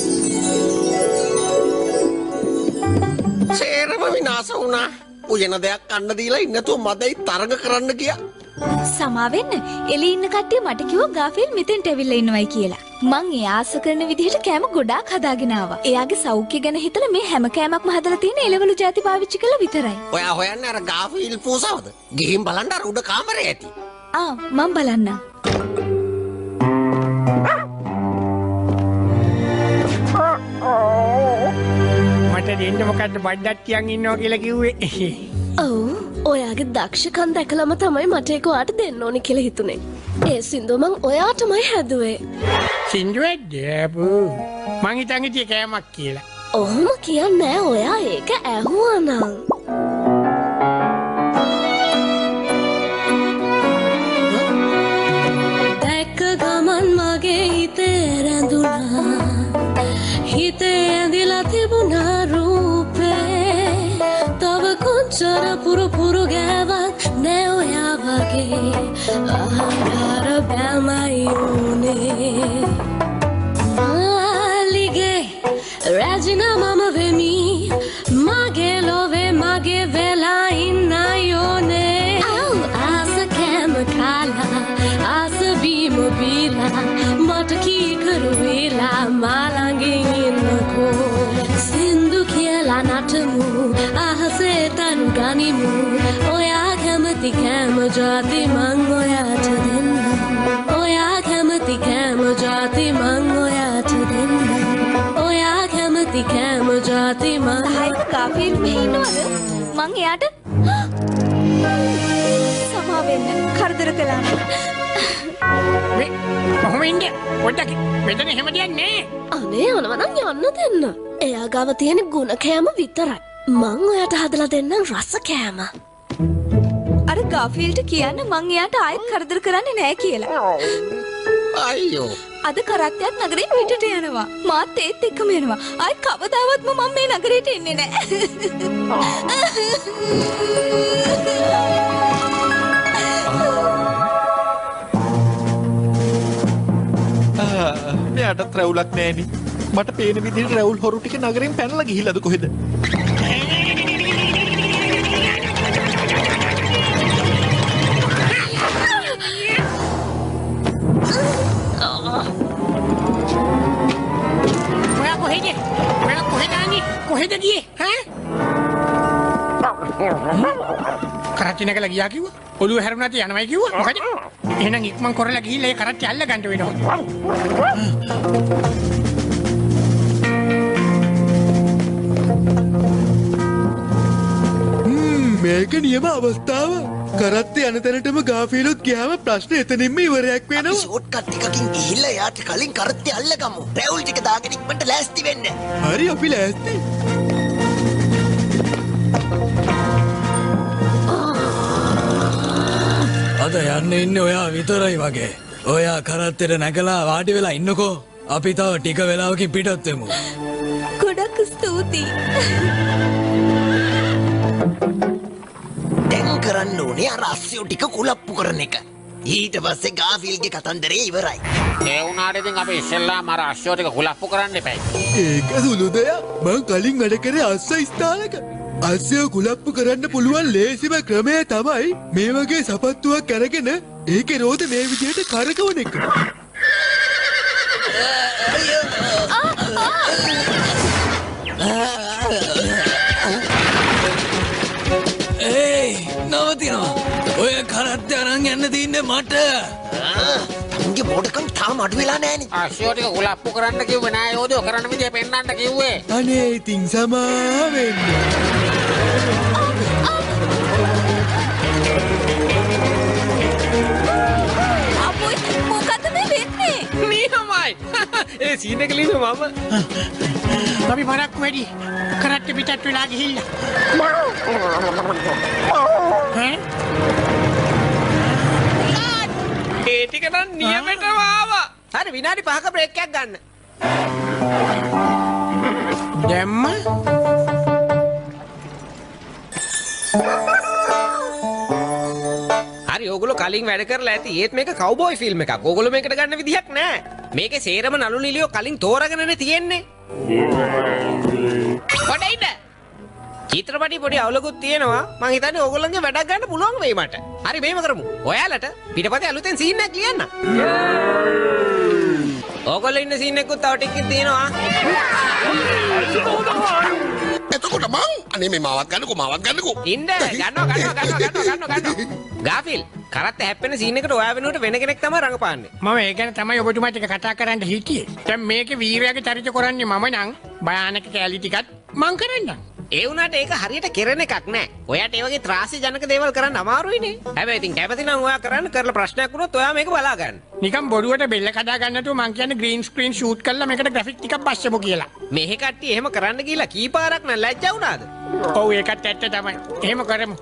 සේරම විනාශ වුණා. උයන දෙයක් කන්න දීලා ඉන්නතුව මදයි තරඟ කරන්න ගියා. සමාවෙන්න එළි ඉන්න කට්ටිය මට කිව්වා ගාෆිල් මෙතෙන්ට ඇවිල්ලා ඉන්නවයි කියලා. මං ඒ ආස කරන විදිහට කෑම ගොඩාක් හදාගෙන ආවා. එයාගේ සෞඛ්‍ය ගැන හිතලා මේ හැම කෑමක්ම හදලා තියෙන එළවලු ಜಾති පාවිච්චි කළා විතරයි. ඔයා හොයන්නේ අර ගාෆිල් පූසාවද? ගිහින් බලන්න අර උඩ කාමරේ ඇති. මං බලන්නම්. මට දෙන්න මොකද්ද බඩක් තියන් ඉන්නවා කියලා කිව්වේ. ඔව් ඔයාගේ දක්ෂකම් දැකලාම තමයි මට ඒක ඔයාට දෙන්න ඕනි කියලා හිතුනේ. ඒ සින්දුව මං ඔයාටමයි හැදුවේ. සින්දුවේද බූ මං හිතන් හිටියේ කෑමක් කියලා. ඔහොම කියන්නේ නෑ ඔයා ඒක ඇහුවා නම්. දැක්ක ගමන් මගේ හිතේ රැඳුණා. හිතේ ඇඳිලා තිබුණා රූපේ. තව කොච්චර පුරු ගෑවක් නෑ ඔයා වගේ ආහාර බෑමයි උනේ. මාලිගේ රැජින මම වෙමි මගේ ලොවේ මගේ වෙලා ඉන්න යෝනේ. ආස කෑම කාලා ආස බීම බීලා මට කීකරු වෙලා මාළඟින් ඉන්නකෝ. සින්දු කියලා නටමු අහසේ තනු ගනිමු. ඔයා කැමති කෑම ජාති මං ඔයාට දෙන්නම්. ඔයා කැමති කෑම ජාති මං ඔයාට දෙන්නම්. ඔයා කැමති කෑම ජාති මං. හයිද ගාෆිල් මෙහි ඉන්නවද? මං එයාට සමා වෙන්න කරදර කළා නේද? මේ කොහොම ඉන්නේ? පොඩ්ඩක් මෙතන එහෙම දෙයක් නෑ. අනේ යනවා නම් යන්න දෙන්න. එයා ගාව තියෙන ගුණ කෑම විතරයි. මං ඔයාට හදලා දෙන්නම් රස කෑම. අර ගාෆීල්ට කියන්න මං එයාට ආයෙත් කරදර කරන්නේ නෑ කියලා. අයියෝ. අද කරත්තයක් නගරෙන් පිටට යනවා. මාත් ඒත් එක්කම යනවා. ආයෙත් කවදාවත්ම මම මේ නගරයට එන්නේ නෑ. මෙයාටත් රැවුලක් නෑනේ. මට පේන විදිහට රැවුල් හොරු ටික නගරෙන් පැනලා ගිහිල්ලාද කොහෙද? ඔයා කොහෙද? ඔයා කොහෙද යන්නේ? කොහෙද ගියේ? කරච්චි නැගලා ගියා කිව්වා. ඔළුව හැරුණාට යනවයි කිව්වා. මොකද? එහෙනම් ඉක්මන් කරලා ගිහිල්ලා ඒ කරච්චි අල්ල ගන්න වෙනවා. මේක නියම අවස්ථාව. කරත්තේ යන තැනටම ගාෆීලොත් ගියාම ප්‍රශ්න එතනින්ම ඉවරයක් වෙනවා. ෂෝට් කට් එකකින් ගිහිල්ලා යාට කලින් කරත්තේ අල්ලගමු. රැවුල් ටික දාගෙන ඉක්මනට ලෑස්ති වෙන්න. හරි අපි ලෑස්ති. අද යන්න ඉන්නේ ඔයා විතරයි වගේ. ඔයා කරත්තෙට නැගලා වාඩි වෙලා ඉන්නකෝ. අපි තව ටික වෙලාවකින් පිටත් වෙමු. ගොඩක් ස්තුතියි. දැන් කරන්න ඕනේ අර අස්සයෝ ටික කුලප්පු කරන එක. ඊට පස්සේ ගාෆිල්ගේ කතන්දරේ ඉවරයි. ඒ වුණාට ඉතින් අපි ඉස්සෙල්ලාම අර අශ්වය ටික කුලප්පු කරන්න එපයි. ඒක සුළු දෙයක්. මං කලින් වැඩ කරේ අස්ස ස්ථානක. අස්සය කුලප්පු කරන්න පුළුවන් ලේසිම ක්‍රමය තමයි මේ වගේ සපත්තුවක් අරගෙන ඒකේ රෝද මේ විදිහට කරකවන එක. නවතිනවා. ඔය කරත්තය අරන් යන්න තියන්නේ මට. තමුන්ගේ මෝඩකම් තාම අඩු වෙලා නෑනේ. අශ්වය ටික කුලප්පු කරන්න කිව්වේ නෑ යෝධයෝ කරන්න විදිය පෙන්නන්න කිව්වේ. අනේ ඉතින් සමා වෙන්න. අපොයි මොකද්ද මේ වෙන්නේ? නියමයි. ඒ සීන් එක ලියුවේ මම. අපි පරක්කු වැඩි. කරත්තේ පිටත් වෙලා ගිහිල්ලා. ඒ ටික නම් නියමෙටම ආවා. හරි විනාඩි 5ක බ්‍රේක් එකක් ගන්න. දැම්ම හරි ඕගොල්ලෝ කලින් වැඩ කරලා ඇති. ඒත් මේක කවුබෝයි ෆිල්ම් එකක්. ඕගොල්ලෝ මේකට ගන්න විදිහක් නැහැ. මේකේ සේරම නළු නිලියෝ කලින් තෝරගෙනනේ තියෙන්නේ. පොඩයිද? චිත්‍රපටි පොඩි අවුලකුත් තියෙනවා. මං හිතන්නේ ඕගොල්ලන්ගේ වැඩක් ගන්න පුළුවන් වෙයි මට. හරි මේව කරමු. ඔයාලට පිටපතේ අලුතෙන් සීන් එකක් ලියන්න. ඕගොල්ලෝ ඉන්න සීන් එකකුත් තව ටිකක් තියෙනවා. එතකොට මං අනේ මේ මාවත් ගන්නකෝ. ඉන්න ගන්නවා. ගාෆිල් කරත් හැප්පෙන සීන් එකට ඔයා වෙනුවට වෙන කෙනෙක් තමයි රඟපාන්නේ. මම ඒ ගැන තමයි ඔබතුමාට කතා කරන්න හිටියේ. දැන් මේකේ වීරයාගේ චරිත කරන්නේ මම නම් භයානක කැලි ටිකත් මං කරන්නම්. ඒ වුණාට ඒක හරියට කෙරෙන එකක් නෑ. ඔයාට ඒ වගේ ත්‍රාසි ජනක දේවල් කරන්න අමාරුයිනේ. හැබැයි ඉතින් කැමති නම් ඔයා කරන්න කරලා ප්‍රශ්නයක් වුණොත් ඔයා මේක බලා ගන්න. නිකන් බොරුවට බෙල්ල කඩා ගන්නතුව මං කියන්නේ ග්‍රීන් ස්ක්‍රීන් ෂූට් කරලා මේකට ග්‍රැෆික් ටිකක් බස්සමු කියලා. මෙහෙ කට්ටිය එහෙම කරන්න ගිහලා කීපාරක් නම් ලැජ්ජා වුණාද? ඔව් ඒකත් ඇත්ත තමයි. එහෙම කරමු.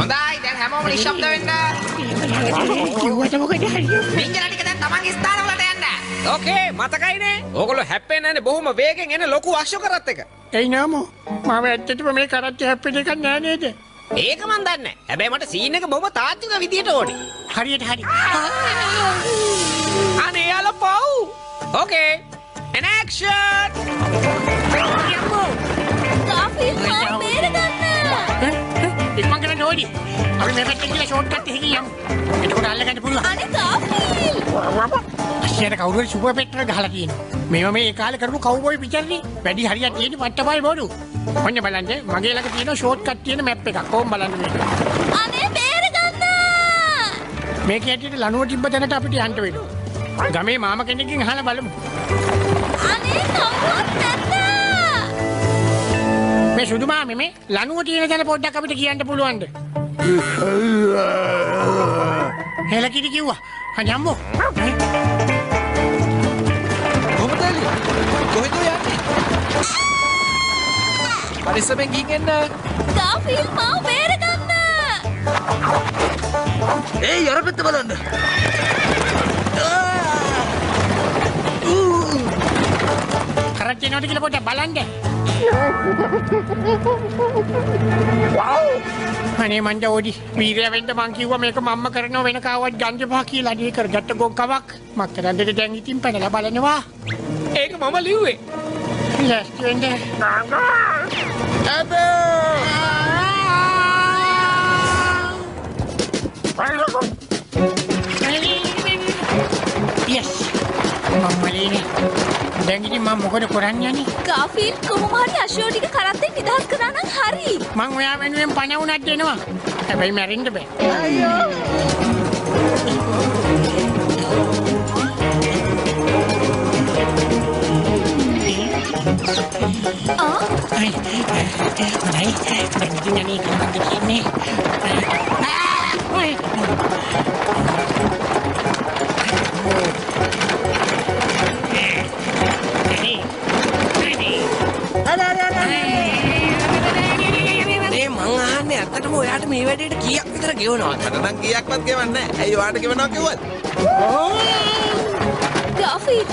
හොඳයි දැන් හැමෝම නිශ්ශබ්ද වෙන්න. කිව්වට මොකද හරියට? මිංජලා ටික දැන් තමන්ගේ ස්ථානවලට යන්න. ඕකේ මතකයිනේ. ඕගොල්ලෝ හැප්පෙන්නේ නැන්නේ බොහොම වේගෙන් එන ලොකු අශ්ව කරත් එක. එයි නෑමෝ. මම ඇත්තටම මේ කරත්තේ හැප්පෙන එකක් නෑ නේද? ඒක මන් දන්නේ නැහැ. හැබැයි මට සීන් එක බොහොම තාත්වික විදියට ඕනේ. හරියට හරි. අනේ යාලා පව්. ඕකේ. An action. ගාෆිල් මාව බේරගන්න. ඉක්මන් කරන්න ඕනි. අපි මේ පැත්තෙන් ගිහලා ෂෝට් කට් එකකින් යමු. එතකොට අල්ලගන්න පුළුවන්. අනේ ගාෆිල්. අශ්ෂයට කවුරුහරි සුපර් පෙට්‍රල් ගහලා තියෙනවා. මේවා මේ ඒ කාලේ කරපු කවුබෝයි පිටර්නේ. වැඩි හරියක් තියෙන්නේ පට්ටපල් බොරු. ඔන්න බලන්න මගේ ළඟ තියෙන ෂෝට් කට් තියෙන මැප් එකක්. කොහොම බලන්න මේක. අනේ බේරගන්න. මේක ඇටියට ලනුව තිබ්බ තැනට අපිට යන්න වෙනවා. ගමේ මාම කෙනෙක්ගෙන් අහලා බලමු. අනේ කවුරුත් නැද්ද? මේ සුදු මාමේ මේ ලනුව තියෙන තැන පොඩ්ඩක් අපිට කියන්න පුළුවන්ද? හෙලකිරි කිව්වා. අනම්මෝ. කොහොමද කොහෙද යන්නේ? පරිස්සමෙන් ගිහින් එන්න. ගාෆිල් මාව බේරගන්න. ඒ යර පැත්ත බලන්න. කරත්තේ නෝට කියලා පොඩ්ඩක් බලන්න. අනේ මන්ද ඕඩි වීරය වෙන්න මං කිව්වා මේක මම්ම කරනව වෙන කාවත් ගන්න එපා කියලා. නේ කරගත්ත ගොක්කමක්. මක් කරන්නද දැන් ඉතින් පැනලා බලනවා. ඒක මම ලිව්වේ. ලැස්ති වෙන්න. Yes. මම්මලේනේ. දැන් ඉතින් මම මොකද කරන්නේ යන්නේ? ගාෆිල් කොහොම හරි අශෝක ටික කරත්තෙන් නිදහස් කරා නම් හරි. මං ඔයා වෙනුවෙන් පණ වුණත් දෙනවා. හැබැයි මැරෙන්න බෑ. ඇත්තටම ඔයාට මේ වැඩේට කීයක් විතර ගෙවනවද? මට නම් කීයක්වත් ගෙවන්නේ නැහැ. ඇයි ඔයාට ගෙවනවා කිව්වද? ගාෆිල්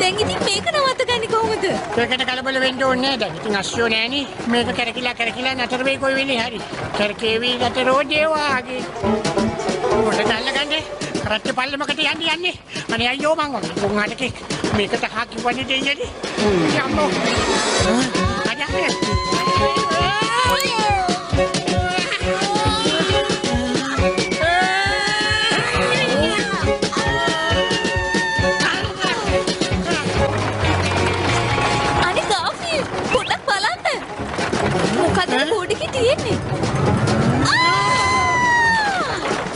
දැන් ඉතින් මේක නවත්තගන්නේ කොහොමද? ඒකට කලබල වෙන්න ඕනේ නැහැ දැන්. ඉතින් අස්සෝ නෑනේ. මේක කරකිලා නතර වෙයි කොයි වෙලේ හරි. කරකේවි නතර රෝදේ වාගේ. මොකද අල්ලගන්නේ? කරත්තේ පල්ලමකට යන්නේ. අනේ අයියෝ මං වගේ. උන් අඩකේ මේකට හා කිව්වනේ දෙයියනේ. යම්මෝ. අජානේ.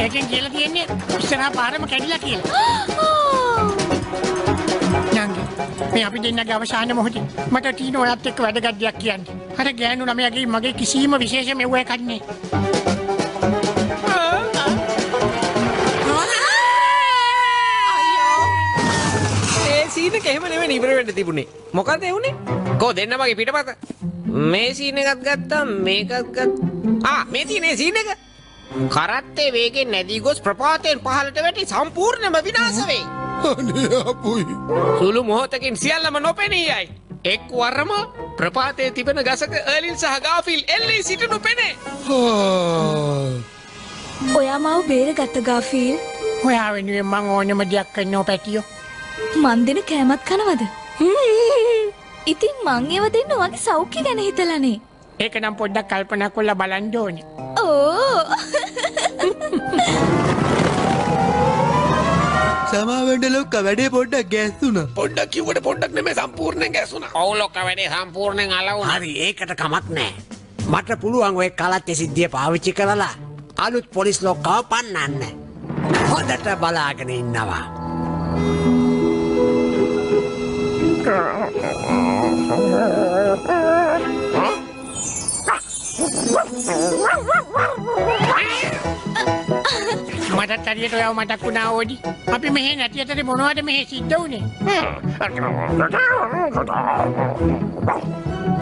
ඒකෙන් කියලා තියෙන්නේ ඉස්සරහා පාරම කැඩිලා කියලා. නංගි මේ අපි දෙන්නගේ අවසාන මොහොතේ මට ටීන ඔයත් එක්ක වැඩගත් දෙයක් කියන්න. අර ගෑනු ළමයාගේ මගේ කිසිම විශේෂ මෙව්ව එකක් නෑ. ඒ සීන් එක එහෙම නෙවෙයි ඉවර වෙන්න තිබුණේ. මොකද ඒ උනේ? කො දෙන්න මගේ පිටපත. මේ සීන් එකත් ගත්තා මේකත් ගත්තා. මේ තියෙන සීන් එක. කරත්තේ වේගෙන් නැදී ගොස් ප්‍රපාතයෙන් පහළට වැටි සම්පූර්ණයෙන්ම විනාශ වෙයි. අනේ අපුයි. සුළු මොහොතකින් සියල්ලම නොපෙනී යයි. එක් වරම ප්‍රපාතයේ තිබෙන ගසක අර්ලින් සහ ගාෆිල් එල්ලී සිටිනු පෙනේ. ඔයා මාව බේරගත්ත ගාෆීල්. ඔයා වෙනුවෙන් මං ඕනෙම දෙයක් කරන්නෝ පැටියෝ. මන් දෙන කෑමත් කනවද? ඉතින් මං ඒව දෙන්න ඔයාගේ සෞඛ්‍ය ගැන හිතලානේ. ඒක නම් පොඩ්ඩක් කල්පනා කරලා බලන්න ඕනේ. ඕ. සමාවෙන්ඩ ලොක්ක වැඩේ පොඩ්ඩක් ගැස්සුනා. පොඩ්ඩක් කිව්වට පොඩ්ඩක් නෙමෙයි සම්පූර්ණයෙන් ගැසුණා. ඔව් ලොක්කා වැඩේ සම්පූර්ණයෙන් අලවුණා. හරි ඒකට කමක් නෑ. මට පුළුවන් ඔය කලත්තේ සිද්ධිය පාවිච්චි කරලා අලුත් පොලිස් ලොක්කාව පන්නන්න. හොඳට බලාගෙන ඉන්නවා. මටත් හරියට ඔයාව මතක් වුණා ඕඩි. අපි මෙහෙ නැති අතරේ මොනවද මෙහෙ සිද්ධ වුනේ?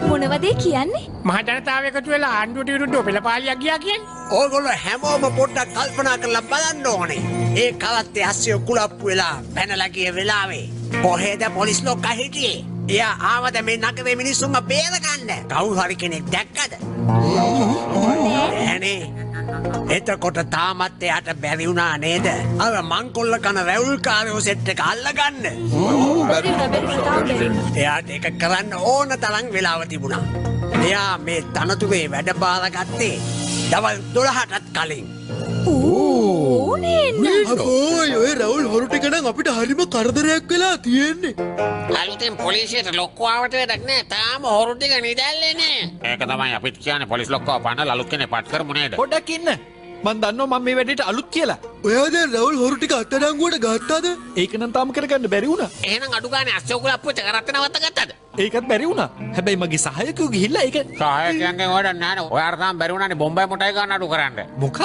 මොනවද කියන්නේ? මහ ජනතාව එකතු වෙලා ආණ්ඩුවට විරුද්ධව පෙළපාලියක් ගියා කියන්නේ. ඕගොල්ලෝ හැමෝම පොඩ්ඩක් කල්පනා කරලා බලන්න ඕනේ. ඒ කලත්තේ අස්සය කුලප්පු වෙලා පැනලා ගිය වෙලාවේ කොහෙද පොලිස් ලොක්කා හිටියේ? එයා ආවද මේ නගරේ මිනිස්සුන්ව බේරගන්න? කවුරු හරි කෙනෙක් දැක්කද? නෑනේ. එතකොට තාමත් එයාට බැරි වුණා නේද? අර මංකොල්ල කන රැවුල්කාරයෝ සෙට් එක අල්ලගන්න. එයාට ඒක කරන්න ඕන තරම් වෙලාව තිබුණා. එයා මේ තනතුරේ වැඩ බාරගත්තේ දවල් 12ටත් කලින්. අපෝයි ඔය රවුල් හොරු ටික නම් අපිට හරිම කරදරයක් වෙලා තියෙන්නේ. අලුතෙන් පොලිසියට ලොක්කෝ ආවට වැඩක් නෑ. තාම හොරු ටික නිදැල්ලේ නෑ. ඒක තමයි අපිත් කියන්නේ පොලිස් ලොක්කෝ පන්නලා අලුත් කෙනෙක් පත් කරමු නේද? පොඩ්ඩක් ඉන්න. මං දන්නවා මම මේ වැඩේට අලුත් කියලා. ඔයා දැන් රවුල් හොරු ටික අත්අඩංගුවට ගත්තාද? ඒක නම් තාම කරගන්න බැරි වුණා. එහෙනම් අඩු ගානේ අස්සෝකුල අප්පුච්ච කරත් නවත්ත ගත්තද? ඒකත් බැරි වුණා. හැබැයි මගේ සහායකයෝ ගිහිල්ලා ඒක සහායකයන්ගෙන් වැඩක් නෑ නේ. ඔයාට තාම බැරි වුණානේ බොම්බයි මොටයි ගන්න අඩු කරන්න. මොකක්?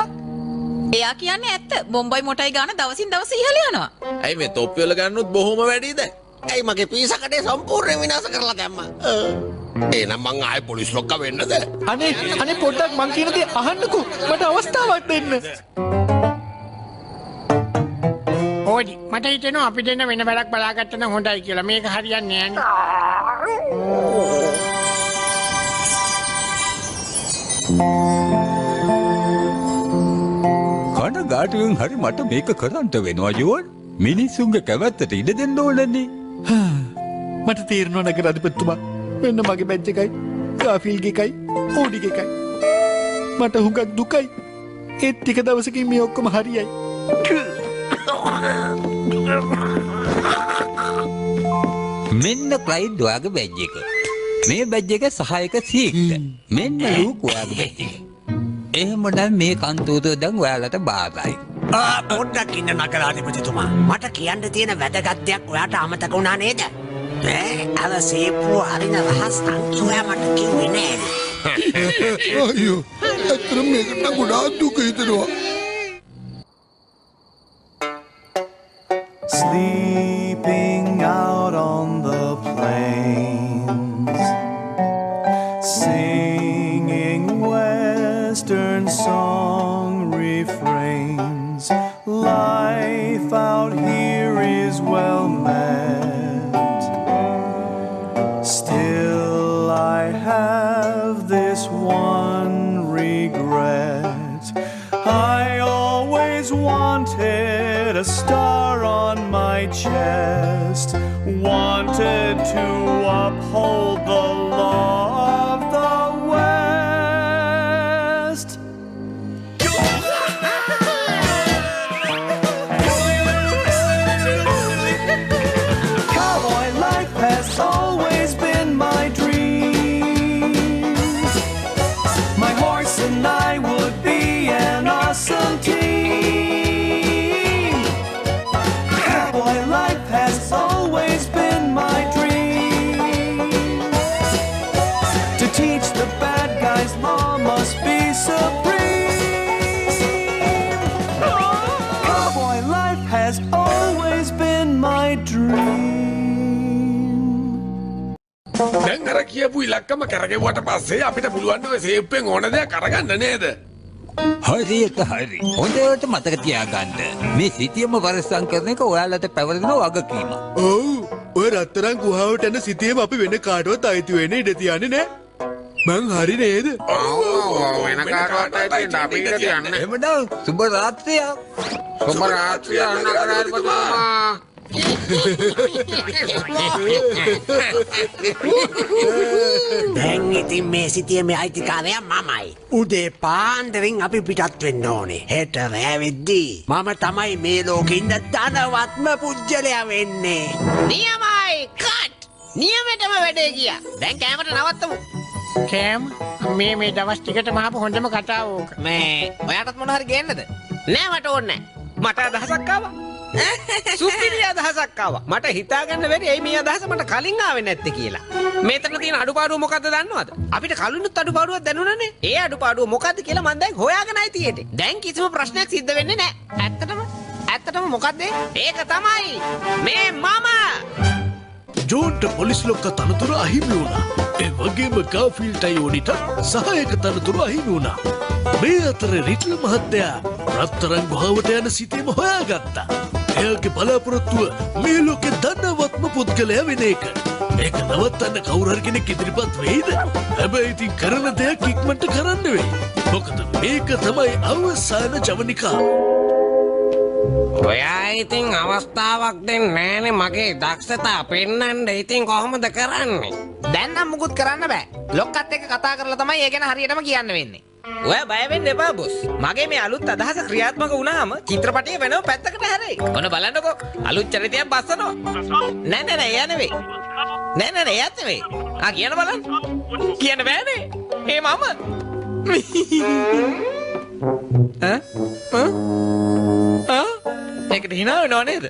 එයා කියන්නේ ඇත්ත. බොම්බයි මොටයි ගාන දවසින් දවස ඉහළ යනවා. ඇයි මේ තොප්පි වල ගන්නොත් බොහොම වැඩිද? ඇයි මගේ පීසකටේ සම්පූර්ණයෙන් විනාශ කරලා දැම්මා. එහෙනම් මං ආයේ පොලිස් ලොක්කා වෙන්නද? අනේ පොඩ්ඩක් මං කියන දේ අහන්නකෝ. මට අවස්ථාවක් දෙන්න. ඕඩි මට හිතෙනවා අපි දෙන්න වෙන වැඩක් බලාගත්ත නම් හොඳයි කියලා. මේක හරියන්නේ නෑනේ. කනගාටුවෙන් හරි මට මේක කරන්න වෙනවා ජෝන්. මිනිස්සුන්ගේ කැමැත්තට ඉඩ දෙන්න ඕනනේ. මට තීරණය නගර අධිපතිතුමා මෙන්න මගේ බැජ් එකයි ගාෆිල්ගේ එකයි ඕඩිගේ එකයි. මට හුඟක් දුකයි. ඒත් ටික දවසකින් මේ ඔක්කොම හරියයි. මෙන්න ක්ලයිඩ් ඔයාගේ බැජ් එක. මේ බැජ් එක සහායක සීක්ට. මෙන්න ලූක් ඔයාගේ බැජ් එක. එහෙමනම් මේ කන්තෝතය දැන් ඔයාලට බාරයි. පොඩ්ඩක් ඉන්න නගරාධිපතිතුමා. මට කියන්න තියෙන වැදගත් දෙයක් ඔයාට අමතක වුණා නේද? අර සේප්පුව අරින රහස් අංකි ඔයා මට කිව්වේ නෑ. අයියෝ ඇත්තටම මේකට නම් ගොඩාක් දුක හිතෙනවා. Sleeping out on the plains, singing western song refrains. Life out here is well met. Still I have this one regret. I always wanted a star on my chest, wanted to uphold the law of the West. Cowboy life has always been my dream. My horse and I would be an awesome team. Cowboy life has always been my dream. To teach the bad guys law must be supreme. Cowboy life has always been my dream. දැන් අර කියපු ඉලක්කම කරගෙව්වට පස්සේ අපිට පුළුවන් ඔය සේප්පෙන් ඕන දෙයක් අරගන්න නේද? හරියට හරි. හොඳට මතක තියාගන්න. මේ සිතියම වරස්සම් කරන එක ඔයාලට පැවරෙන වගකීම. ඔව් ඔය රත්තරන් ගුහාවට යන සිටියම අපි වෙන කාටවත් අයිති වෙන්නේ ඉඩ තියන්නේ නෑ. මං හරි නේද? වෙන කාටවත් අයිති අපි ඉඳ තියන්නේ. එහෙමනම් සුබ රාත්‍රියක්. සුබ රාත්‍රිය නගරාධිපතිතුමා. දැන් ඉතින් මේ සිටියමේ අයිතිකාරයා මමයි. උදේ පාන්දරින් අපි පිටත් වෙන්න ඕනේ. හෙට රැවෙද්දී මම තමයි මේ ලෝකෙ ඉන්න ධනවත්ම පුජ්‍යලයා වෙන්නේ. නියමයි කට්. නියමෙටම වැඩේ ගියා. දැන් කැමරට නවත්තමු. කෑම මේ දවස් ටිකට මහපු හොඳම කතාව ඕක. මේ ඔයාටත් මොන හරි ගේන්නද? නෑ මට ඕනේ නෑ. මට අදහසක් ආවා. සුපිරි අදහසක් ආවා. මට හිතා ගන්න බැරි ඇයි මේ අදහස මට කලින් ආවේ නැත්තේ කියලා. මේතන තියෙන අඩුපාඩුව මොකද්ද දන්නවද? අපිට කලිනුත් අඩුපාඩුවක් දැනුණානේ. ඒ අඩුපාඩුව මොකද්ද කියලා මම දැන් හොයාගෙනයි තියෙන්නේ. දැන් කිසිම ප්‍රශ්නයක් සිද්ධ වෙන්නේ නෑ. ඇත්තටම මොකද්ද? ඒක තමයි මේ මම. ජෝන්ට පොලිස් ලොක්ක තනතුර අහිමි වුණා. ඒ වගේම ගාෆීල්ට් අයිෝනිට සහායක තනතුර අහිමි වුණා. මේ අතර රිට්ල් මහත්තයා රත්තරන් ගුහාවට යන සිටීම හොයාගත්තා. එයාගේ බලාපොරොත්තුව මේ ලෝකෙ ධනවත්ම පුද්ගලයා වෙන එක. ඒක නවත්තන්න කවුරු හරි කෙනෙක් ඉදිරිපත් වෙයිද? හැබැයි ඉතින් කරන දෙයක් ඉක්මනට කරන්න වෙයි. මොකද මේක තමයි අවසාන ජවනිකා. ඔයා ඉතින් අවස්ථාවක් දෙන්නේ නෑනේ මගේ දක්ෂතා පෙන්වන්න. ඉතින් කොහොමද කරන්නේ? දැන් නම් මුකුත් කරන්න බෑ. ලොක්කත් එක්ක කතා කරලා තමයි ඒ ගැන හරියටම කියන්න වෙන්නේ. ඔයා බය වෙන්න එපා බොස්. මගේ මේ අලුත් අදහස ක්‍රියාත්මක වුණාම චිත්‍රපටය වෙනම පැත්තකට හැරෙයි. ඔන්න බලන්නකෝ. අලුත් චරිතයක් බස්සනවා. නෑ එයා නෙවෙයි. නෑ එයාත් නෙවෙයි. කියන්න බලන්න. කියන්න බෑනේ. ඒ මම. ඒකට hina වෙනව නේද?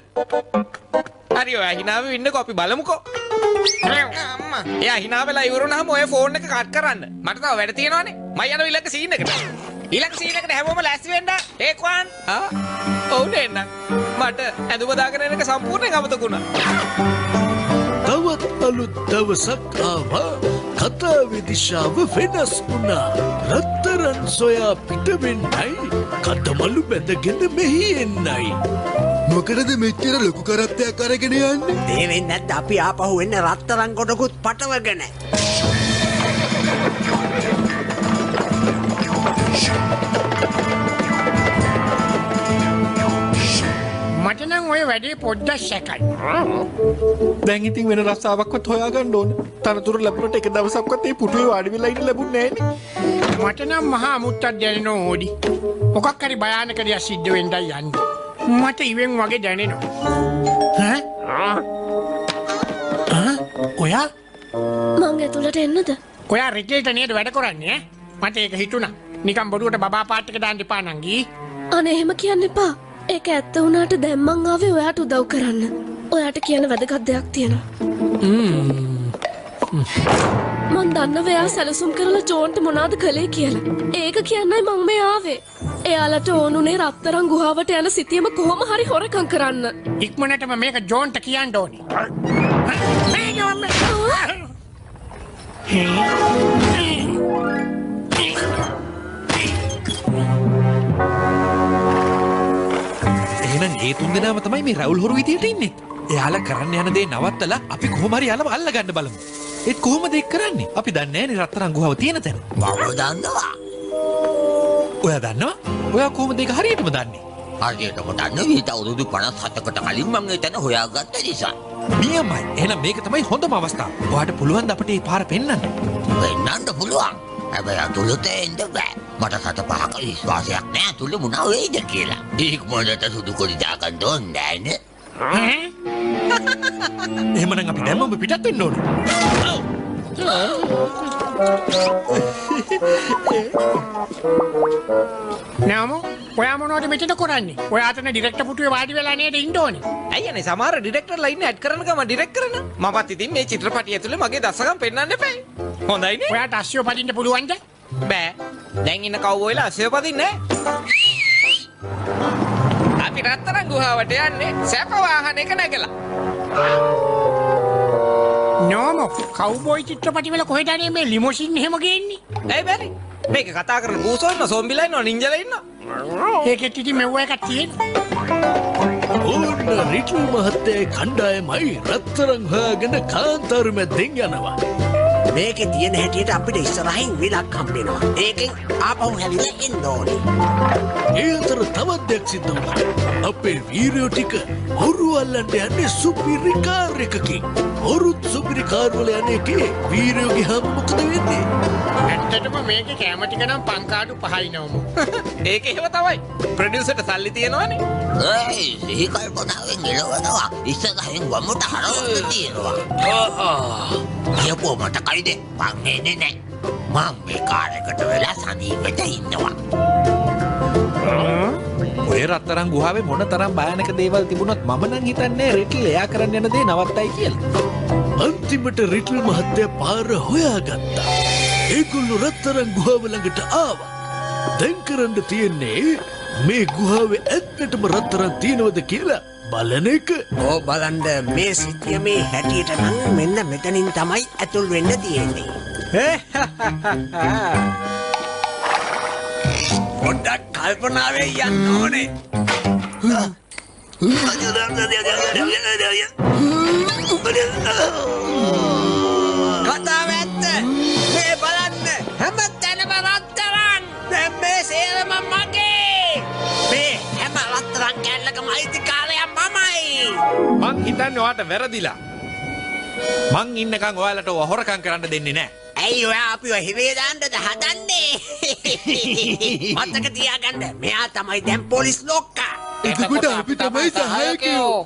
හරි ඔයා hina වෙ ඉන්නකෝ අපි බලමුකෝ. අම්මා. එයා hina වෙලා ඉවරුනහම ඔය ෆෝන් එක කට් කරන්න. මට තව වැඩ තියෙනවානේ. මම යනවා ඊළඟ සීන් එකට. ඊළඟ සීන් එකට හැමෝම ලෑස්ති වෙන්න. ඒක්වන්. ඔව් නේන්න. මට ඇඳුම දාගෙන එන එක සම්පූර්ණයෙන් අමතක වුණා. තවත් අලුත් දවසක් ආවා. කතාවේ දිශාව වෙනස් වුණා. රත්තරන් සොයා පිට වෙන්නයි කටමලු බැඳගෙන මෙහි එන්නයි. මොකටද මෙච්චර ලොකු කරත්තයක් අරගෙන යන්නේ? තේරෙන්නේ නැද්ද අපි ආපහු එන්නේ රත්තරන් කොටකුත් පටවගෙන. මට නම් ඔය වැඩේ පොඩ්ඩක් සැකයි. දැන් ඉතින් වෙන රස්සාවක්වත් හොයාගන්න ඕන. තනතුරු ලැබුණට එක දවසක්වත් ඒ පුටුවේ වාඩි වෙලා ඉන්න ලැබුණේ නෑනේ. මට නම් මහා අමුත්තක් දැනෙනවා ඕඩි. මොකක් හරි භයානක දෙයක් සිද්ධ වෙන්නයි යන්නේ. මට ඉවෙන් වගේ දැනෙනවා. ඔයා මං ඇතුළට එන්නද? ඔයා රිටේල්ට නේද වැඩ කරන්නේ? මට ඒක හිතුණා. නිකන් බොරුවට බබා පාට් එක දාන්න එපා නංගී. අනේ එහෙම කියන්න එපා. ඒක ඇත්ත වුණාට දැන් මං ආවේ ඔයාට උදව් කරන්න. ඔයාට කියන වැදගත් දෙයක් තියෙනවා. මං දන්නවා එයා සැලසුම් කරලා ජෝන්ට මොනවද කළේ කියලා. ඒක කියන්නයි මං මේ ආවේ. එයාලට ඕනුනේ රත්තරන් ගුහාවට යන සිටියම කොහොම හරි හොරකම් කරන්න. ඉක්මනටම මේක ජෝන්ට කියන්න ඕනේ. එහෙනම් ඒ තුන් දෙනාම තමයි මේ රවුල් හොරු විදියට ඉන්නේ. එයාලා කරන්න යන දේ නවත්තලා අපි කොහොම හරි යාලම අල්ලගන්න බලමු. ඒත් කොහොමද ඒක කරන්නේ? අපි දන්නේ නැහැ නේ රත්තරන් ගුහාව තියෙන තැන. මම දන්නවා. ඔයා දන්නවා? ඔයා කොහොමද ඒක හරියටම දන්නේ? හරියටම දන්නේ ඊට අවුරුදු 57කට කලින් මම එතන හොයාගත්ත නිසා. නියමයි. එහෙනම් මේක තමයි හොඳම අවස්ථාව. ඔයාට පුළුවන් ද අපිට මේ පාර පෙන්වන්න? පෙන්වන්න පුළුවන්. හැබැයි අතුලට එන්න බෑ. මට 7-5ක විශ්වාසයක් නෑ අතුල මොනවා වෙයිද කියලා. ඉක්මනට සුදු කොඩි දාගන්න ඕනේ නෑනේ. එහෙමනම් අපි දැම්මම පිටත් වෙන්න ඕනේ. නෑමෝ ඔයා මොනවද මෙතන කරන්නේ? ඔයා අතන ඩිරෙක්ටර් පුටුවේ වාඩි වෙලා නේද ඉන්න ඕනේ? ඇයි අනේ සමහර ඩිරෙක්ටර්ලා ඉන්නේ ඇඩ් කරන ගම ඩිරෙක්ට් කරන. මමත් ඉතින් මේ චිත්‍රපටිය ඇතුලේ මගේ දසකම් පෙන්වන්න එපා. හොඳයිනේ. ඔයාට අස්සෝ පදින්න පුළුවන්ද? බෑ. දැන් ඉන්න කව්බෝයිලා අස්සෝ පදින්නේ නෑ. අපි රත්තරන් ගුහාවට යන්නේ සැප වාහනයක නැගලා. නෝමෝ කව්බෝයි චිත්‍රපටි වල කොහෙද මේ ලිමෝසින් එහෙම ගේන්නේ? ඇයි බැරි? මේක කතා කරන බූසෝ ඉන්න සොම්බිලා ඉන්න නින්ජලා ඉන්න. ඒකෙත් ඉතින් මෙව්ව එකක් තියෙනවා. ඕන්න රිටල් මහත්තයා කණ්ඩායමයි රත්තරන් හොයාගෙන කාන්තාර මැද්දෙන් යනවා. මේකේ තියෙන හැටියට අපිට ඉස්සරහින් විලක් හම්බෙනවා. ඒකෙන් ආපහු හැලිලා එන්න ඕනේ. ඒ අතර තවත් දෙයක් සිද්ධ වුණා. අපේ වීරයෝ ටික හොරු අල්ලන්න යන්නේ සුපිරි කාර් එකකින්. හොරුත් සුපිරි කාර් වල යන්නේ කේ වීරයෝ ගියාම මොකද වෙන්නේ? ඇත්තටම මේකේ කැම ටික නම් පංකාඩු 5යි නෝමු. ඒක එහෙම තමයි. ප්‍රොඩියුසර්ට සල්ලි තියෙනවනේ. ඒයි සිහි කල්පනාවෙන් එළවනවා. ඉස්සරහින් වමුට හරවන්න තියෙනවා. කියපුව මතකයිද? මං එන්නේ නෑ. මං මේ කාර්යකට වෙලා සනීපෙට ඉන්නවා. ඔය රත්තරන් ගුහාවේ මොන තරම් භයානක දේවල් තිබුණත් මම නම් හිතන්නේ රිටල් එයා කරන්න යන දේ නවත්තයි කියලා. අන්තිමට රිටල් මහත්තයා පාර හොයාගත්තා. ඒගොල්ලෝ රත්තරන් ගුහාව ළඟට ආවා. දැන් කරන්න තියෙන්නේ මේ ගුහාවේ ඇත්තටම රත්තරන් තියෙනවද කියලා බලන එක. ඕ බලන්න මේ සිද්ධිය මේ හැටියට නම් මෙන්න මෙතනින් තමයි ඇතුල් වෙන්න තියෙන්නේ. පොඩ්ඩක් කල්පනාවේ යන්න ඕනේ. කතාව ඇත්ත. මේ බලන්න හැම තැනම රත්තරන්. දැන් මේ සේරම මගේ. මේ හැම රත්තරන් කැල්ලකම අයිතිකාරය මමයි. මං හිතන්නේ ඔයාට වැරදිලා. මං ඉන්නකන් ඔයාලට හොරකම් කරන්න දෙන්නේ නැහැ. ඇයි ඔයා අපිව හිරේ දාන්නද හදන්නේ? මතක තියාගන්න මෙයා තමයි දැන් පොලිස් ලොක්කා. එතකොට අපි තමයි සහායකයෝ.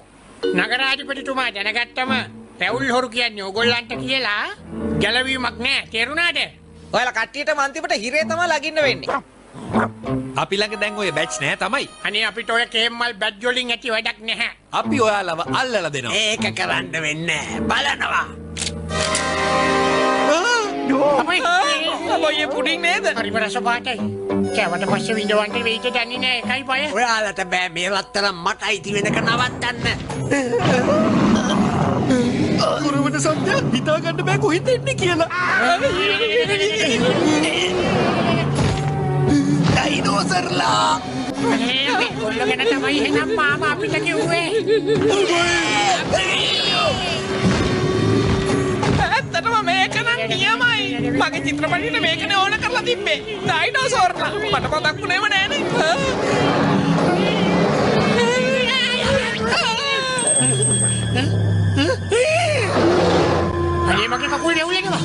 නගරාධිපතිතුමා දැනගත්තම රැවුල් හොරු කියන්නේ ඕගොල්ලන්ට කියලා ගැලවීමක් නෑ. තේරුණාද? ඔයාලා කට්ටියට අන්තිමට හිරේ තමයි ලගින්න වෙන්නේ. අපි ළඟ දැන් ඔය බැච් නැහැ තමයි. අනේ අපිට ඔය කේම්මල් බැච් වලින් ඇති වැඩක් නැහැ. අපි ඔයාලව අල්ලලා දෙනවා. ඒක කරන්න වෙන්නේ බලනවා. අපයි ඔය පුඩින් නේද? හරිම රස පාටයි. කෑවට පස්සේ විඳවන්න වෙයිද දන්නේ නෑ. ඒකයි බය. ඔයාලට බෑ මේ රත්තරන් මට අයිති වෙනක නවත්තන්න. කුරුවන සංඥා හිතාගන්න බෑ කොහෙද එන්නේ කියලා. ඩයිනෝසර්ලා. ඔල්ල ගැන තමයි එහෙනම් මාමා අපිට කිව්වේ. ඇත්තටම මේක නම් නියමයි. මගේ චිත්‍රපටියට මේකනේ ඕන කරලා තිබ්බේ. ඩයිනෝසෝර්ලා. මට මතක් වුණේම නෑනේ. අනේ මගේ කකුල් දෙවුලේනවා.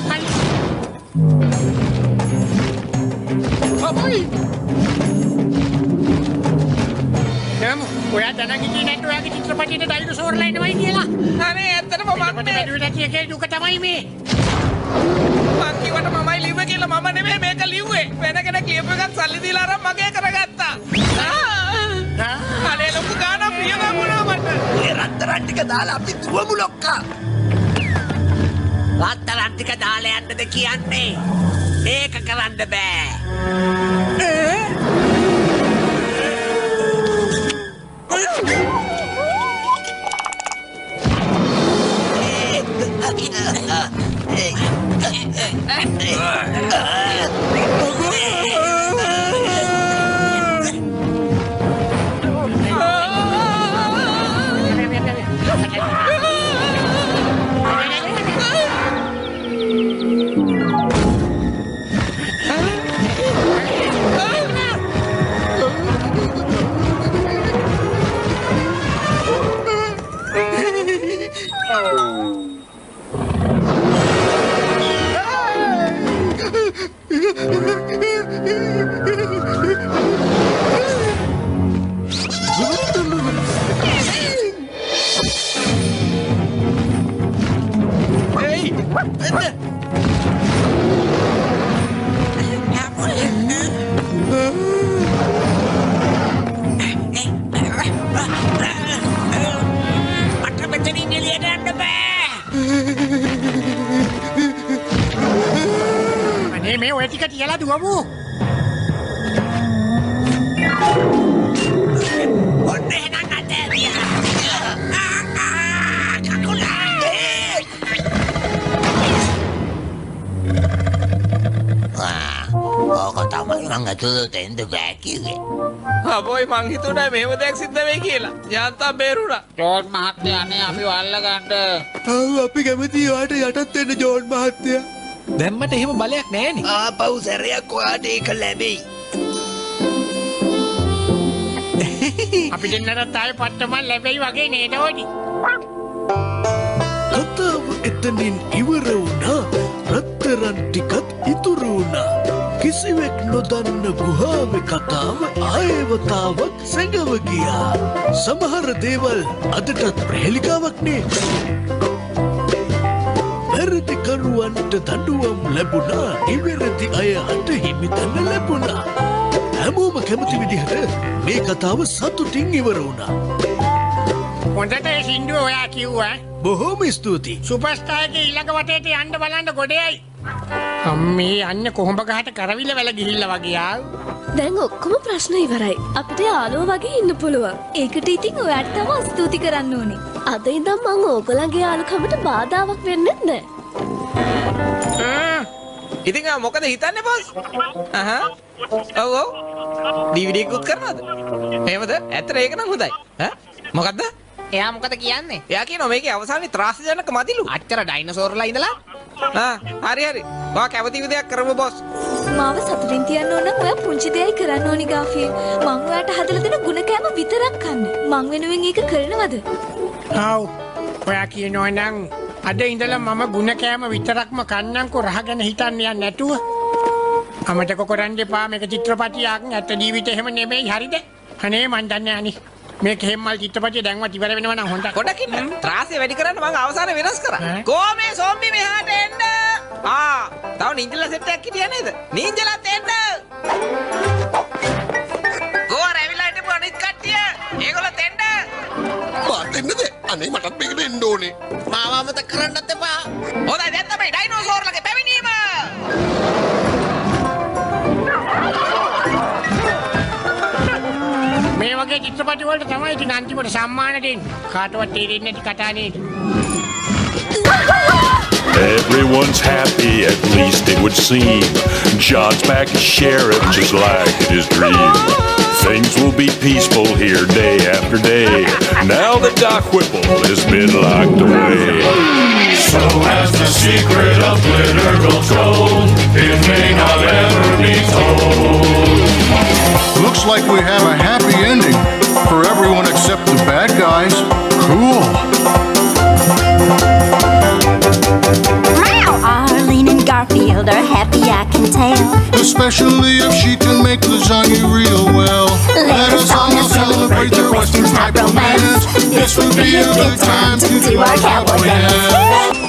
තමයි. නමු ඔයා දැනගෙන ඉන්නේ නැද්ද ඔයාගේ චිත්‍රපටියේ ඩයිනෝසෝර්ලා එනවයි කියලා? අනේ ඇත්තටම මම මේ දුක තමයි මේ. මං කිව්වට මමයි ලිව්වේ කියලා මම නෙමෙයි මේක ලිව්වේ. වෙන කෙනෙක් ලියපු එකත් සල්ලි දීලා අරන් මගේ කරගත්තා. අනේ ලොකු ගානක් පියගා වුණා මට. ඒ රත්තරන් ටික දාලා අපි දුවමු ලොක්කා. රත්තරන් ටික දාලා යන්නද කියන්නේ? ඒක කරන්න බෑ. අනේ මේ ඔය ටික තියලා දුවමු. ඔන්න එහෙනම් අතෑරියා. කකුලා. ඕක තමයි මං ඇතුළට එන්න බෑ කිව්වේ. අපෝයි මං හිතුණා මෙහෙම දෙයක් සිද්ධ වෙයි කියලා. යාන්තා බේරුණා. ජෝන් මහත්තයා අනේ අපි අල්ලගන්න. අපි කැමති වාට යටත් වෙන්න ජෝන් මහත්තයා. දැම්මට එහෙම බලයක් නෑනේ. ආපහු සැරයක් ඔයාට ඒක ලැබෙයි. අපි දෙන්නට ආයේ පට්ටමල් ලැබෙයි වගේ නේද ඕනි. කතාව එතනින් ඉවර වුණා. රත්තරන් ටිකත් ඉතුරු වුණා. කිසිවෙක් නොදන්න ගුහාවේ කතාව ආයවතාවක් සැඟව ගියා. සමහර දේවල් අදටත් ප්‍රහෙලිකාවක් නේ. වැරදිකරුවන්ට දඬුවම් ලැබුණා. ඉවැරදි අය අට හිමිතැන ලැබුණා. හැමෝම කැමති විදිහට මේ කතාව සතුටින් ඉවර වුණා. හොඳට ඒ සින්දුව ඔයා කිව්වා. බොහෝම ස්තුතියි. සුපර්ස්ටාර් එකේ ඊළඟ වටේට යන්න බලන්න ගොඩේයි. අම්මේ අන්න කොහොඹ ගහට කරවිල වැල ගිහිල්ලා වගේ ආව. දැන් ඔක්කොම ප්‍රශ්න ඉවරයි. අපිට යාළුවෝ වගේ ඉන්න පුළුවන්. ඒකට ඉතින් ඔයාට තව ස්තුති කරන්න ඕනේ. අද ඉඳන් මම ඕගොල්ලන්ගේ යාළුකමට බාධාවක් වෙන්නේ නැහැ. ඉතින් මොකද හිතන්නේ බොස්? ඔව්. DVD එකකුත් කරනවද? එහෙමද? ඇත්තට ඒක නම් හොඳයි. මොකද්ද? එයා මොකද කියන්නේ? එයා කියනවා මේකේ අවසානයේ ත්‍රාසජනක මදිලු. අච්චර ඩයිනසෝර්ලා ඉඳලා හරි. ඔයා කැමති විදියක් කරමු බොස්. මාව සතුටින් තියන්න ඕන නම් ඔයා පුංචි දෙයයි කරන්න ඕනි ගාෆිල්. මං ඔයාට හදලා දෙන ගුණ කෑම විතරක් කන්න. මං වෙනුවෙන් ඒක කරනවද? ආව්. ඔයා කියනවා නම් අද ඉඳලා මම ගුණ කෑම විතරක්ම කන්නම්කෝ රහ ගැන හිතන්න යන්නේ නැතුව. අමතක කරන්න එපා මේක චිත්‍රපටියක්. ඇත්ත ජීවිතේ එහෙම නෙමෙයි හරිද? අනේ මන් දන්නේ අනේ. මේ කෙම්මල් චිත්‍රපටිය දැන්වත් ඉවර වෙනවා නම් හොඳයි. පොඩකින් ත්‍රාසය වැඩි කරන්න මම අවසානයේ වෙනස් කරා. කොහොමේ සොම්බි මෙහාට එන්න. තව නින්ජලා සෙට් එකක් හිටියා නේද? නින්ජලාත් එන්න. ගෝර ඇවිල්ලා හිටපු අනිත් කට්ටිය. ඒගොල්ලෝ එන්න. මාත් එන්නද? අනේ මටත් මේකට එන්න ඕනේ. මාව අමතක කරන්නත් එපා. හොඳයි දැන් තමයි ඩයිනෝසෝර්ලගේ පැමිණීම. මේ වගේ චිත්‍රපටි වලට තමයි ඉතින් අන්තිමට සම්මාන දෙන්නේ. කාටවත් තේරෙන්නේ නැති කතා නේද? Everyone's happy, at least it would seem. John's back as sheriff, just like in his dream. Things will be peaceful here day after day. Now that Doc Whipple has been locked away. So as the secret of glitter goes gold, it may not ever be told. Looks like we have a happy ending for everyone except the bad guys. Cool. Arlene and Garfield are happy, I can tell. Especially if she can make lasagna real well. Let us all celebrate their Western type romance. This would be a good time to do our cowboy dance.